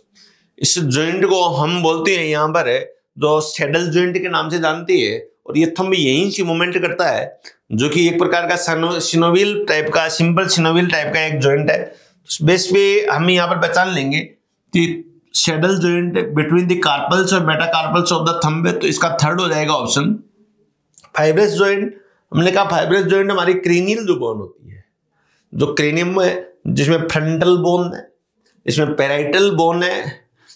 इस जॉइंट को हम बोलते हैं यहाँ पर है जो सैडल जॉइंट के नाम से जानती है, और ये थंब यहीं से मूवमेंट करता है, जो कि एक प्रकार का सिनोवियल टाइप का, सिंपल सिनोवियल टाइप का एक जॉइंट है। उस बेस पे हम यहाँ पर पहचान लेंगे कि saddle joint between the carpals और मेटाकार्पल्स ऑफ द थंब है, तो इसका थर्ड हो जाएगा ऑप्शन। फाइब्रस जॉइंट, हमने कहा फाइब्रस जॉइंट हमारी क्रेनियल जो बोन होती है, जो क्रेनियम है, जिसमें फ्रंटल बोन है, इसमें पैराइटल बोन है,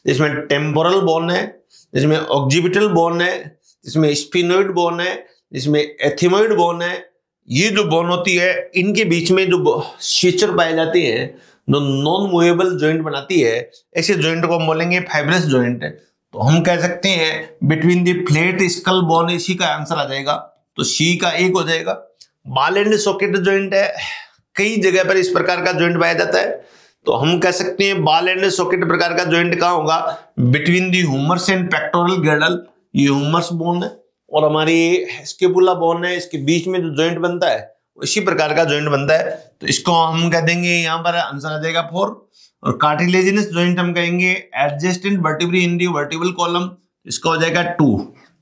जिसमें टेम्पोरल बोन है, जिसमें ऑक्जिपिटल बोन है, जिसमें स्फिनोइड बोन है, जिसमें एथिमोइड बोन है। ये जो बोन होती है, इनके बीच में जो स्विचर पाए जाते हैं, जो नॉन मूवेबल जॉइंट बनाती है, ऐसे जॉइंट को हम बोलेंगे फाइब्रस जॉइंट। तो हम कह सकते हैं between the flat skull bone, इसी का आंसर आ जाएगा, तो सी का 1 हो जाएगा। बॉल एंड सॉकेट जॉइंट है, कई जगह पर इस प्रकार का जॉइंट पाया जाता है, तो हम कह सकते हैं बॉल एंड सॉकेट प्रकार का जॉइंट कहाँ होगा, between the humerus and pectoral girdle, ये ह्यूमरस बोन है और हमारी स्केपुला बोन है, इसके बीच में जो जॉइंट बनता है इसी प्रकार का जॉइंट बनता है। तो इसको हम कह देंगे यहाँ पर आंसर आ जाएगा 4। और कार्टिलेजिनस जॉइंट हम कहेंगे adjacent vertebrae in the vertebral column, इसका हो जाएगा 2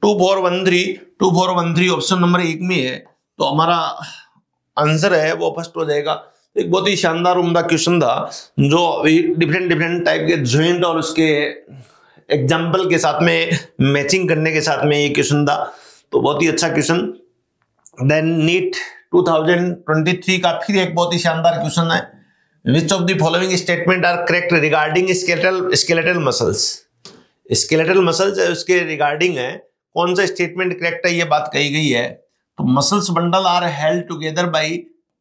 2 4 1 3 2 4 1 3 ऑप्शन नंबर 1 में है, तो हमारा आंसर है वो फर्स्ट हो जाएगा। एक बहुत ही शानदार उम्दा क्वेश्चन था जो डिफरेंट टाइप के जॉइंट और उसके एग्जाम्पल के साथ में मैचिंग करने के साथ में ये क्वेश्चन था, तो बहुत ही अच्छा क्वेश्चन। देन नीट 2023 का फिर एक बहुत ही शानदार क्वेश्चन है, which of the following statement are correct regarding skeletal muscles. Skeletal muscles है उसके रिगार्डिंग है, कौन सा स्टेटमेंट करेक्ट है ये बात कही गई है। तो muscles bundle are held together by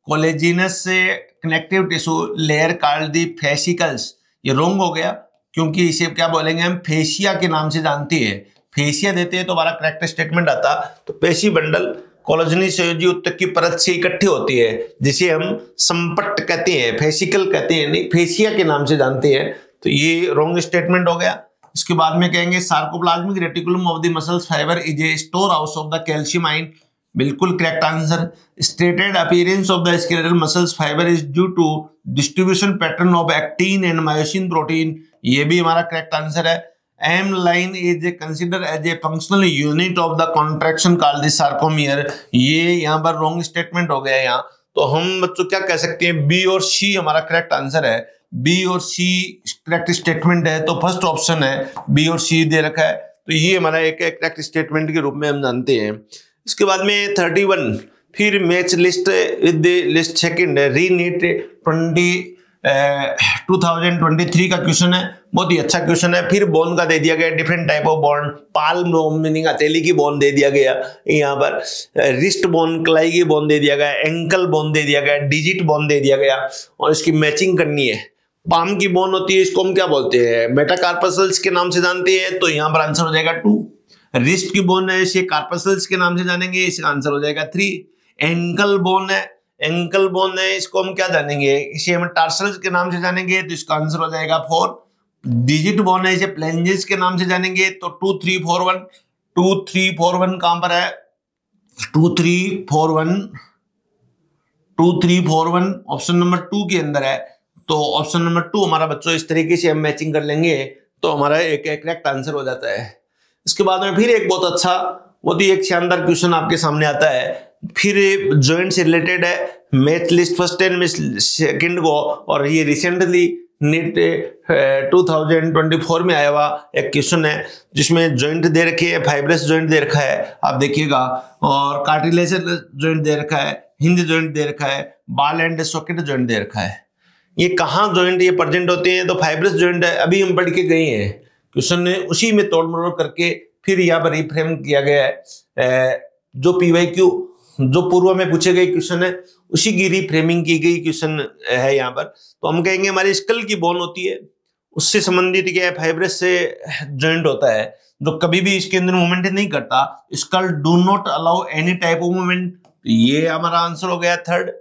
collagenous connective tissue layer called the fascicles, ये रॉन्ग हो गया क्योंकि इसे क्या बोलेंगे हम, फेसिया के नाम से जानते हैं। फेसिया देते हैं तो हमारा करेक्ट स्टेटमेंट आता, तो पेशी बंडल कोलेजनी संयोजी ऊतक की परत से इकट्ठी होती है जिसे हम संपट कहते हैं, फेसिकल कहते हैं, नहीं फेसिया के नाम से जानते हैं, तो ये रॉन्ग स्टेटमेंट हो गया। इसके बाद में कहेंगे sarcoplasmic reticulum of the muscles fibre is a store house of the calcium ion, बिल्कुल correct answer. Stated appearance of the skeletal muscles fibre is due to distribution pattern of actin and myosin protein, ये भी हमारा correct answer है। M line is consider as a functional unit of the contraction called the sarcomere, ये यहाँ पर wrong statement हो गया यहाँ। तो हम बच्चों क्या कह सकते हैं, बी और सी हमारा करेक्ट आंसर है, बी और सी करेक्ट स्टेटमेंट है, तो फर्स्ट ऑप्शन है बी और सी दे रखा है, तो ये हमारा एक करेक्ट स्टेटमेंट के रूप में हम जानते हैं। इसके बाद में 31 फिर match list with list second री नीट 2023 का क्वेश्चन है, बहुत ही अच्छा क्वेश्चन है। फिर बोन का दे दिया गया different type of bone, palm bone meaning हथेली की बोन दे दिया गया, यहाँ पर रिस्ट बोन कलाई की बोन दे दिया गया, एंकल बोन दे दिया गया, डिजिट बोन दे दिया गया, और इसकी मैचिंग करनी है। पाम की बोन होती है, इसको हम क्या बोलते हैं, मेटाकार्पल्स के नाम से जानते हैं, तो यहाँ पर आंसर हो जाएगा 2। रिस्ट की बोन है, इसे कार्पल्स के नाम से जानेंगे, इसका आंसर हो जाएगा 3। एंकल बोन है, एंकल बोन है, इसको हम क्या जानेंगे, इसे हम टार्सल्स के नाम से जानेंगे, तो इसका आंसर हो जाएगा 4। डिजिट बोन है, इसे प्लेंजेस के नाम से जानेंगे, तो 2 3 4 1 2 3 4 1 कहां पर है, 2 3 4 1 2 3 4 1 ऑप्शन नंबर 2 के अंदर है, तो ऑप्शन नंबर 2 हमारा बच्चों इस तरीके से हम मैचिंग कर लेंगे तो हमारा एक करेक्ट आंसर हो जाता है। इसके बाद में फिर एक बहुत अच्छा, बहुत ही एक शानदार क्वेश्चन आपके सामने आता है, फिर जॉइंट से रिलेटेड है, match list first and second को, और ये रिसेंटली नीट 2024 में आया हुआ एक क्वेश्चन है जिसमें जॉइंट दे रखी है, फाइब्रस जॉइंट दे रखा है आप देखिएगा, और कार्टिलेजर जॉइंट दे रखा है, हिंज जॉइंट दे रखा है, बॉल एंड सॉकेट जॉइंट दे रखा है। ये कहाँ जॉइंट ये प्रेजेंट होते हैं, तो फाइब्रस जॉइंट है, अभी हम पढ़ के गए हैं क्वेश्चन ने, उसी में तोड़ मरोड़ करके फिर यहाँ पर रिफ्रेम किया गया है। जो PYQ जो पूर्व में पूछे गए क्वेश्चन है उसी की रिफ्रेमिंग की गई क्वेश्चन है यहाँ पर। तो हम कहेंगे हमारी स्कल की बोन होती है, उससे संबंधित क्या है, फाइब्रस से जॉइंट होता है जो कभी भी इसके अंदर मूवमेंट नहीं करता, skull do not allow any type of movement, ये हमारा आंसर हो गया 3rd।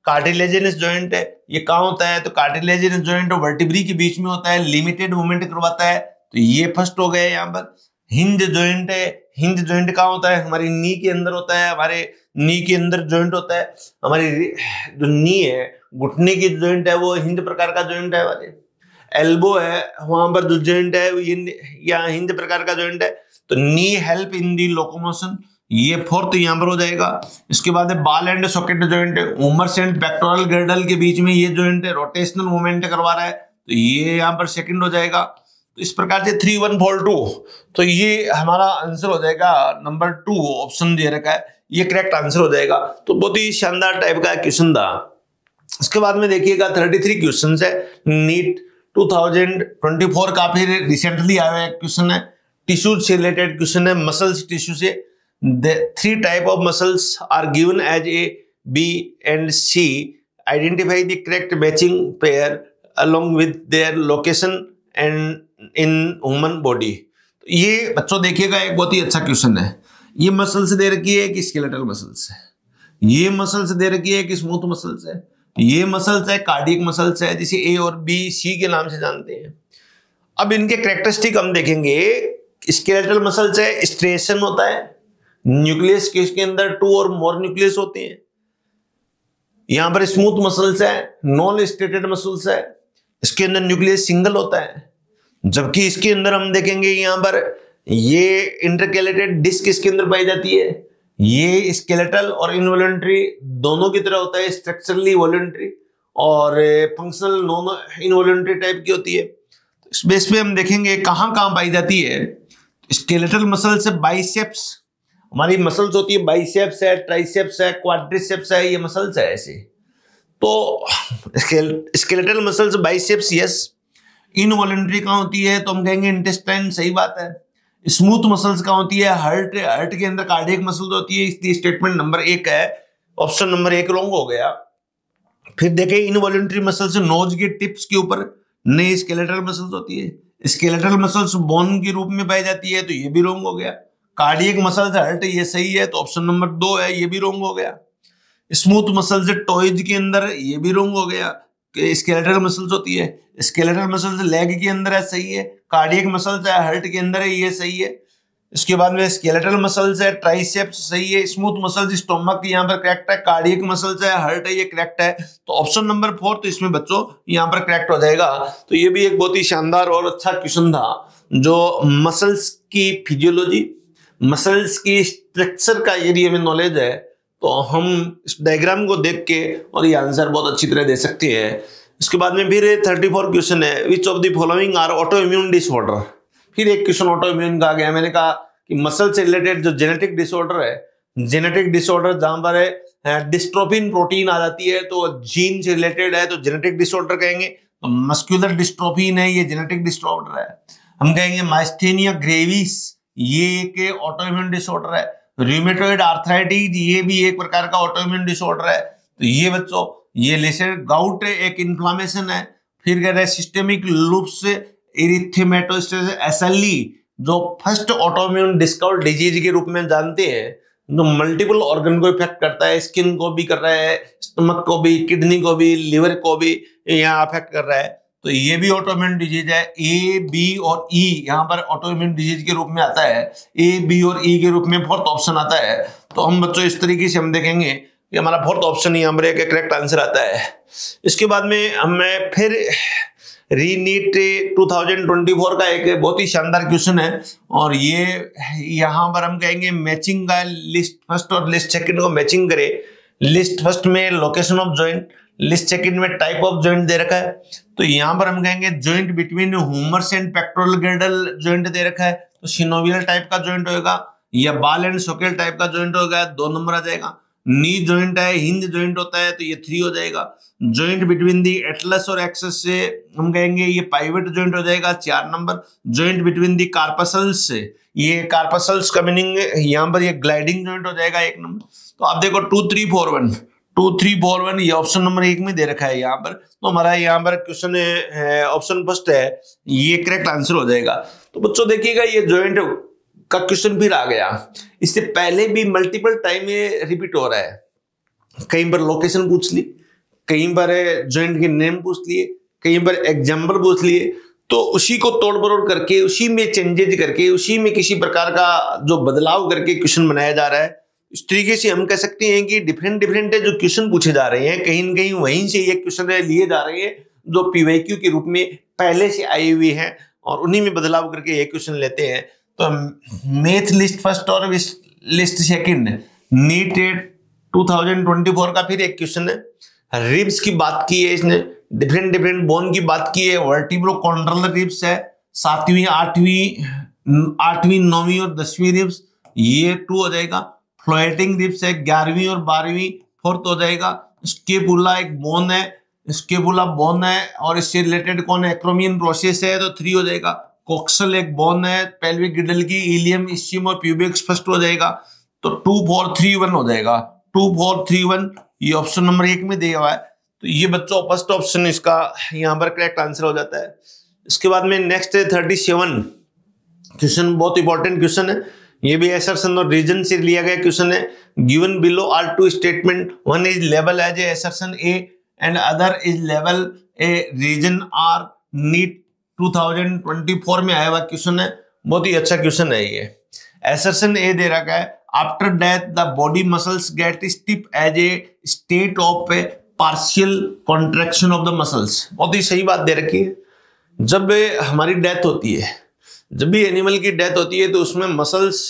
कार्टिलेजिनस जॉइंट है, ये कहाँ होता है, तो कार्टिलेजिनस जॉइंट और वर्टिब्री के बीच में होता है, लिमिटेड मूवमेंट करवाता है, तो ये फर्स्ट हो गया यहाँ पर। हिंज जॉइंट है, हिंज जॉइंट कहाँ होता है, हमारी नी के अंदर होता है, हमारे नी के अंदर जॉइंट होता है, हमारी जो नी है घुटने की जॉइंट है वो हिंज प्रकार का जॉइंट है, हमारे एल्बो है वहां पर जो जॉइंट है या हिंज प्रकार का जॉइंट है, तो नी हेल्प इन दी लोकोमोशन, ये 4th यहाँ पर हो जाएगा। इसके बाद है बॉल एंड सॉकेट जॉइंट है, उमर्स एंड पेक्टोरल गर्डल के बीच में ये जॉइंट है, रोटेशनल मूवमेंट करवा रहा है, तो ये यहाँ पर सेकंड हो जाएगा। तो इस प्रकार से 3 1 4 2, तो ये हमारा आंसर हो जाएगा नंबर 2 ऑप्शन दे रखा है, ये करेक्ट आंसर हो जाएगा। तो बहुत ही शानदार टाइप का क्वेश्चन था। इसके बाद में देखिएगा 33 क्वेश्चन है, नीट 2024 का फिर रिसेंटली आया हुआ क्वेश्चन है, टिश्यू से रिलेटेड क्वेश्चन है, मसल्स टिश्यू से। 3 type of muscles are given as A, B and C, identify the correct matching pair along with their location and in human body। तो ये बच्चों देखिएगा एक बहुत ही अच्छा क्वेश्चन है, ये मसल्स दे रखी है कि स्केलेटल मसल्स है, ये मसल्स दे रखी है कि स्मूथ मसल्स है, ये मसल्स है कार्डियक मसल्स है, जिसे A और B C के नाम से जानते हैं। अब इनके कैरेक्टरिस्टिक हम देखेंगे, स्केलेटल मसल्स है, स्ट्रेशन होता है, न्यूक्लियस के अंदर 2 और मोर न्यूक्लियस होते हैं। यहां पर स्मूथ मसल्स है, नॉन स्टेटेड मसल्स है, इसके अंदर न्यूक्लियस सिंगल होता है, जबकि इसके अंदर हम देखेंगे यहाँ पर ये इंटरकैलेटेड डिस्क इसके अंदर पाई जाती है। ये स्केलेटल और इनवॉलंटरी दोनों की तरह होता है, स्ट्रक्चरली वॉलंटरी और फंक्शनल नॉन इनवॉलंटरी टाइप की होती है। इस बेस पे हम देखेंगे कहाँ कहाँ पाई जाती है। स्केलेटल मसल से बाइसेप्स, हमारी मसल्स होती है, बाइसेप्स है, ट्राइसेप्स है, क्वाड्रिसेप्स है, ये मसल्स है ऐसे। तो skeletal muscles biceps yes. Involuntary कहाँ होती है तो हम कहेंगे इंटेस्टाइन, सही बात है। स्मूथ मसल्स कहाँ होती है, हार्ट, हार्ट के अंदर कार्डियक मसल्स होती है, इसलिए स्टेटमेंट नंबर 1 है, ऑप्शन नंबर 1 रॉन्ग हो गया। फिर देखें इनवॉलंटरी मसल्स नोज के टिप्स के ऊपर नई स्केलेटल मसल्स होती है। स्केलेटल मसल्स बोन के रूप में पाई जाती है, तो ये भी रॉन्ग हो गया। कार्डियक मसल्स हार्ट, ये सही है, तो ऑप्शन नंबर 2 है, ये भी रॉन्ग हो गया। स्मूथ मसल्स टॉयज के अंदर, ये भी रॉन्ग हो गया कि स्केलेटल मसल्स होती है। स्केलेटल मसल्स लेग के अंदर है, सही है। कार्डियक मसल्स है हार्ट के अंदर है, ये सही है। इसके बाद में स्केलेटल मसल्स है ट्राइसेप्स, सही है। स्मूथ मसल्स स्टोमक यहाँ पर करेक्ट है। कार्डियक मसल्स है हार्ट है, ये करेक्ट है। तो ऑप्शन नंबर 4 तो इसमें बच्चों यहाँ पर करेक्ट हो जाएगा। तो ये भी एक बहुत ही शानदार और अच्छा क्वेश्चन था, जो मसल्स की फिजियोलॉजी, मसल्स की स्ट्रक्चर का यदि हमें नॉलेज है तो हम इस डायग्राम को देख के और ये आंसर बहुत अच्छी तरह दे सकते हैं। इसके बाद में फिर 34 क्वेश्चन है, which of the following are autoimmune disorder. फिर एक क्वेश्चन ऑटो इम्यून का आ गया। मैंने कहा कि मसल से रिलेटेड जो जेनेटिक डिसऑर्डर है, जेनेटिक डिसऑर्डर जहां पर है डिस्ट्रोफिन प्रोटीन आ जाती है तो जीन से रिलेटेड है, तो जेनेटिक डिसऑर्डर कहेंगे। तो मस्कुलर डिस्ट्रोफिन है, ये जेनेटिक डिसऑर्डर है। हम कहेंगे माइस्थेनिया ग्रेविस, ये एक ऑटो इम्यून डिसऑर्डर है। रूमेटॉइड आर्थराइटिस, ये भी एक प्रकार का ऑटो इम्यून डिसऑर्डर है। तो ये बच्चों ये लेसर गाउट एक इन्फ्लामेशन है। फिर कह रहे हैं सिस्टेमिक लूप्स इरिथेमेटोसिस एसएलई, जो फर्स्ट ऑटोइम्यून डिस्कवर डिजीज के रूप में जानते हैं, जो मल्टीपल ऑर्गन को इफेक्ट करता है, स्किन को भी कर रहा है, स्टमक को भी, किडनी को भी, लिवर को भी यहाँ अफेक्ट कर रहा है। तो ये भी ऑटोइम्यून डिजीज है। ए, बी और ई यहाँ पर ऑटोइम्यून डिजीज के रूप में आता है। ए, बी और ई के रूप में 4th ऑप्शन आता है। तो हम बच्चों इस तरीके से हम देखेंगे कि हमारा 4th ऑप्शन यहाँ पर एक करेक्ट आंसर आता है। इसके बाद में हमें फिर रीनीट 2024 का एक बहुत ही शानदार क्वेश्चन है, और ये यहाँ पर हम कहेंगे मैचिंग का लिस्ट फर्स्ट और लिस्ट सेकंड को मैचिंग करे। लिस्ट फर्स्ट में location of joint, list second में टाइप ऑफ जॉइंट दे रखा है। तो यहाँ पर हम कहेंगे joint between humerus and pectoral girdle joint दे रखा है, तो सिनोवियल टाइप का जॉइंट होगा या बाल एंड सोकेल टाइप का जॉइंट होगा, 2 नंबर आ जाएगा। नी जॉइंट है, हिंज जॉइंट होता है, तो ये 3 हो जाएगा। जॉइंट बिटवीन दी एटलस और एक्सेस से हम कहेंगे ये पाइवट जॉइंट हो जाएगा, 4 नंबर। जॉइंट बिटवीन दी कार्पसल्स से, ये कार्पसल्स का मीनिंग यहाँ पर ये ग्लाइडिंग जॉइंट हो जाएगा, 1 नंबर। तो आप देखो 2 3 4 1 2 3 4 1 ये ऑप्शन नंबर 1 में दे रखा है यहाँ पर। तो हमारा यहाँ पर क्वेश्चन ऑप्शन फर्स्ट है, ये करेक्ट आंसर हो जाएगा। तो बच्चों देखिएगा ये जॉइंट का क्वेश्चन फिर आ गया। इससे पहले भी मल्टीपल टाइम में रिपीट हो रहा है। कहीं पर लोकेशन पूछ ली, कहीं पर जॉइंट के नेम पूछ लिए, कहीं पर एग्जाम्पल पूछ लिए। तो उसी को तोड़ मरोड़ करके, उसी में चेंजेज करके, उसी में किसी प्रकार का जो बदलाव करके क्वेश्चन बनाया जा रहा है। इस तरीके से हम कह सकते हैं कि डिफरेंट डिफरेंट जो क्वेश्चन पूछे जा रहे हैं, कहीं न कहीं वहीं से ये क्वेश्चन लिए जा रहे हैं जो पीवाईक्यू के रूप में पहले से आए हुए हैं, और उन्हीं में बदलाव करके ये क्वेश्चन लेते हैं। तो मैथ लिस्ट फर्स्ट और लिस्ट सेकंड, नीट 2024 का फिर एक क्वेश्चन है। रिब्स की बात की है इसने, डिफरेंट डिफरेंट बोन की बात की है। वर्टिब्रोकॉन्ड्रल रिब्स है, 7वीं 8वीं 9वीं और 10वीं रिब्स, ये 2 हो जाएगा। फ्लोटिंग रिब्स है, 11वीं और 12वीं 4th हो जाएगा। स्केपुला एक बोन है, स्केपुला बोन है और इससे रिलेटेड कौन है, एक्रोमियन प्रोसेस है, तो 3 हो जाएगा। कोक्सल एक बोन है पेल्विक गिडल की, इलियम, इस्चियम और प्यूबिक्स फर्स्ट हो जाएगा। तो 2 4 3 1 हो जाएगा, 2 4 3 1 ये ऑप्शन नंबर 1 में दिया हुआ है। तो ये बच्चों फर्स्ट ऑप्शन इसका यहाँ पर करेक्ट आंसर हो जाता है। इसके बाद में नेक्स्ट 37 क्वेश्चन, बहुत इंपॉर्टेंट क्वेश्चन है। ये भी असर्शन और रीजन से लिया गया क्वेश्चन है। Given below are 2 statement, one is label as a assertion A and other is label a reason R. NEET 2024 में आया हुआ क्वेश्चन है, बहुत ही अच्छा क्वेश्चन है ये। असर्शन ए दे रखा है, after death the body muscles get stiff as a state of partial contraction of the muscles. बहुत ही सही बात दे रखी है। जब हमारी डेथ होती है, जब भी एनिमल की डेथ होती है तो उसमें मसल्स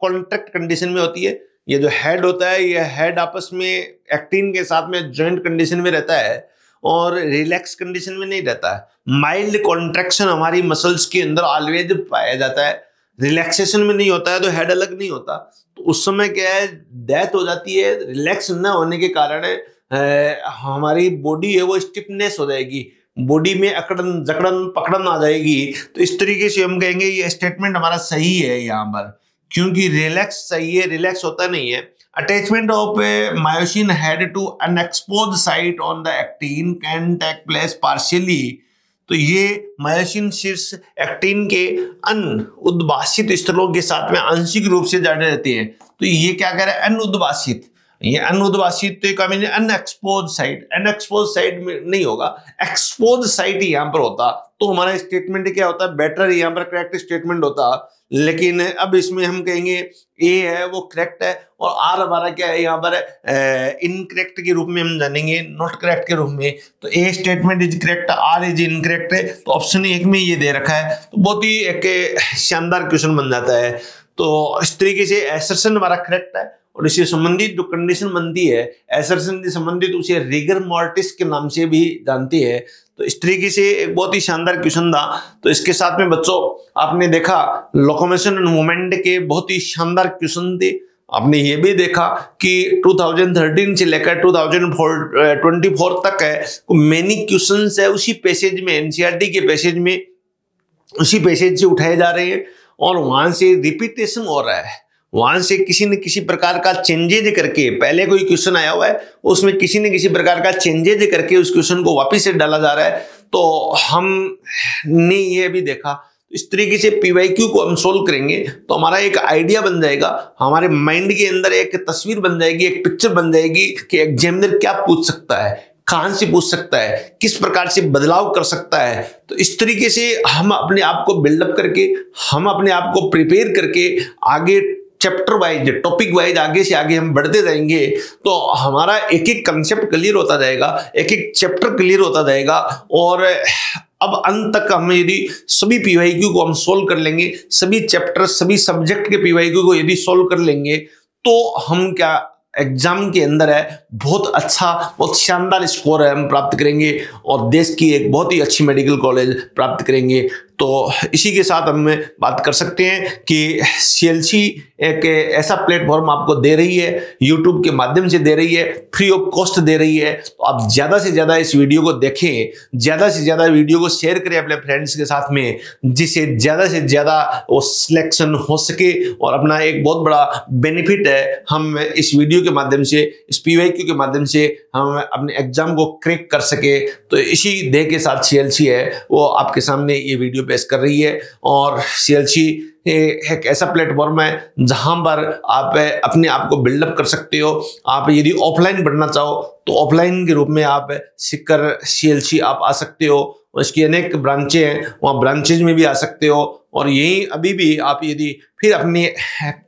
कॉन्ट्रैक्ट कंडीशन में होती है। ये जो हेड होता है, ये हेड आपस में एक्टिन के साथ में जॉइंट कंडीशन में रहता है और रिलैक्स कंडीशन में नहीं रहता है। माइल्ड कॉन्ट्रैक्शन हमारी मसल्स के अंदर ऑलवेज पाया जाता है, रिलैक्सेशन में नहीं होता है, तो हेड अलग नहीं होता। तो उस समय क्या है, डेथ हो जाती है। रिलैक्स न होने के कारण हमारी बॉडी है वो स्टिफनेस हो जाएगी, बॉडी में अकड़न जकड़न पकड़न आ जाएगी। तो इस तरीके से हम कहेंगे ये स्टेटमेंट हमारा सही है यहाँ पर, क्योंकि रिलैक्स चाहिए, रिलैक्स होता नहीं है। Attachment of myosin head to unexposed site on the actin can take place partially. तो ये मायोसिन शीर्ष एक्टिन के अनुद्भासित स्थलों के साथ में आंशिक रूप से जुड़े रहते हैं। तो ये क्या कह रहा है, अनुद्भासित, ये अनुद्भासित का meaning unexposed site. Unexposed site में नहीं होगा, एक्सपोज साइट यहाँ पर होता तो हमारा स्टेटमेंट क्या होता, बेटर यहाँ पर करेक्ट स्टेटमेंट होता। लेकिन अब इसमें हम कहेंगे ए है वो करेक्ट है और आर हमारा क्या है यहाँ पर इनकरेक्ट के रूप में हम जानेंगे, नॉट करेक्ट के रूप में। तो A statement is correct, R is incorrect है। तो ऑप्शन 1 में ये दे रखा है। तो बहुत ही एक शानदार क्वेश्चन बन जाता है। तो इस तरीके से एसर्शन हमारा करेक्ट है और इससे संबंधित जो कंडीशन बनती है, एसर्शन से संबंधित, उसे रिगर मॉर्टिस के नाम से भी जानती है। तो इस तरीके से एक बहुत ही शानदार क्वेश्चन था। तो इसके साथ में बच्चों आपने देखा लोकोमोशन एंड मूवमेंट के बहुत ही शानदार क्वेश्चन थे। आपने ये भी देखा कि 2013 से लेकर 2024 तक है मेनी क्वेश्चंस है उसी पैसेज में, एनसीईआरटी के पैसेज में, उसी पैसेज से उठाए जा रहे हैं और वहां से रिपीटेशन हो रहा है। वहां से किसी न किसी प्रकार का चेंजेज करके, पहले कोई क्वेश्चन आया हुआ है उसमें किसी न किसी प्रकार का चेंजेज करके उस क्वेश्चन को वापस से डाला जा रहा है। तो हमने ये भी देखा। इस तरीके से पीवाईक्यू को हम सोल्व करेंगे तो हमारा एक आइडिया बन जाएगा, हमारे माइंड के अंदर एक तस्वीर बन जाएगी, एक पिक्चर बन जाएगी कि एग्जामिनर क्या पूछ सकता है, कहां से पूछ सकता है, किस प्रकार से बदलाव कर सकता है। तो इस तरीके से हम अपने आप को बिल्डअप करके, हम अपने आप को प्रिपेयर करके आगे चैप्टर वाइज, टॉपिक वाइज आगे से आगे हम बढ़ते जाएंगे। तो हमारा एक एक कंसेप्ट क्लियर होता जाएगा, एक एक चैप्टर क्लियर होता जाएगा और अब अंत तक हम यदि सभी पीवाईक्यू को हम सोल्व कर लेंगे, सभी चैप्टर, सभी सब्जेक्ट के पीवाईक्यू को यदि सोल्व कर लेंगे तो हम क्या एग्जाम के अंदर है बहुत अच्छा, बहुत शानदार स्कोर है हम प्राप्त करेंगे और देश की एक बहुत ही अच्छी मेडिकल कॉलेज प्राप्त करेंगे। तो इसी के साथ हम बात कर सकते हैं कि सीएलसी एक ऐसा प्लेटफॉर्म आपको दे रही है, यूट्यूब के माध्यम से दे रही है, फ्री ऑफ कॉस्ट दे रही है। तो आप ज़्यादा से ज़्यादा इस वीडियो को देखें, ज़्यादा से ज़्यादा वीडियो को शेयर करें अपने फ्रेंड्स के साथ में, जिससे ज़्यादा से ज़्यादा वो सिलेक्शन हो सके और अपना एक बहुत बड़ा बेनिफिट है। हम इस वीडियो के माध्यम से, इस पीवाईक्यू के माध्यम से हम अपने एग्जाम को क्रैक कर सके। तो इसी ध्येय के साथ सीएलसी है वो आपके सामने ये वीडियो पेश कर रही है। और सीएलसी एक ऐसा प्लेटफॉर्म है जहां पर आप अपने आप को बिल्डअप कर सकते हो। आप यदि ऑफलाइन पढ़ना चाहो तो ऑफलाइन के रूप में आप सीखकर सीएलसी आप आ सकते हो। उसकी अनेक ब्रांचें हैं, वहाँ ब्रांचेज में भी आ सकते हो। और यही अभी भी आप यदि फिर अपनी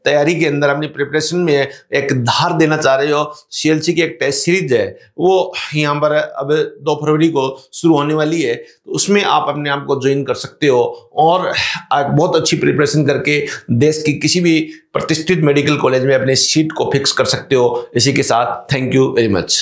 तैयारी के अंदर, अपनी प्रिपरेशन में एक धार देना चाह रहे हो, सीएलसी की एक टेस्ट सीरीज है वो यहाँ पर अब 2 फरवरी को शुरू होने वाली है। तो उसमें आप अपने आप को ज्वाइन कर सकते हो और बहुत अच्छी प्रिपरेशन करके देश की किसी भी प्रतिष्ठित मेडिकल कॉलेज में अपने सीट को फिक्स कर सकते हो। इसी के साथ थैंक यू वेरी मच।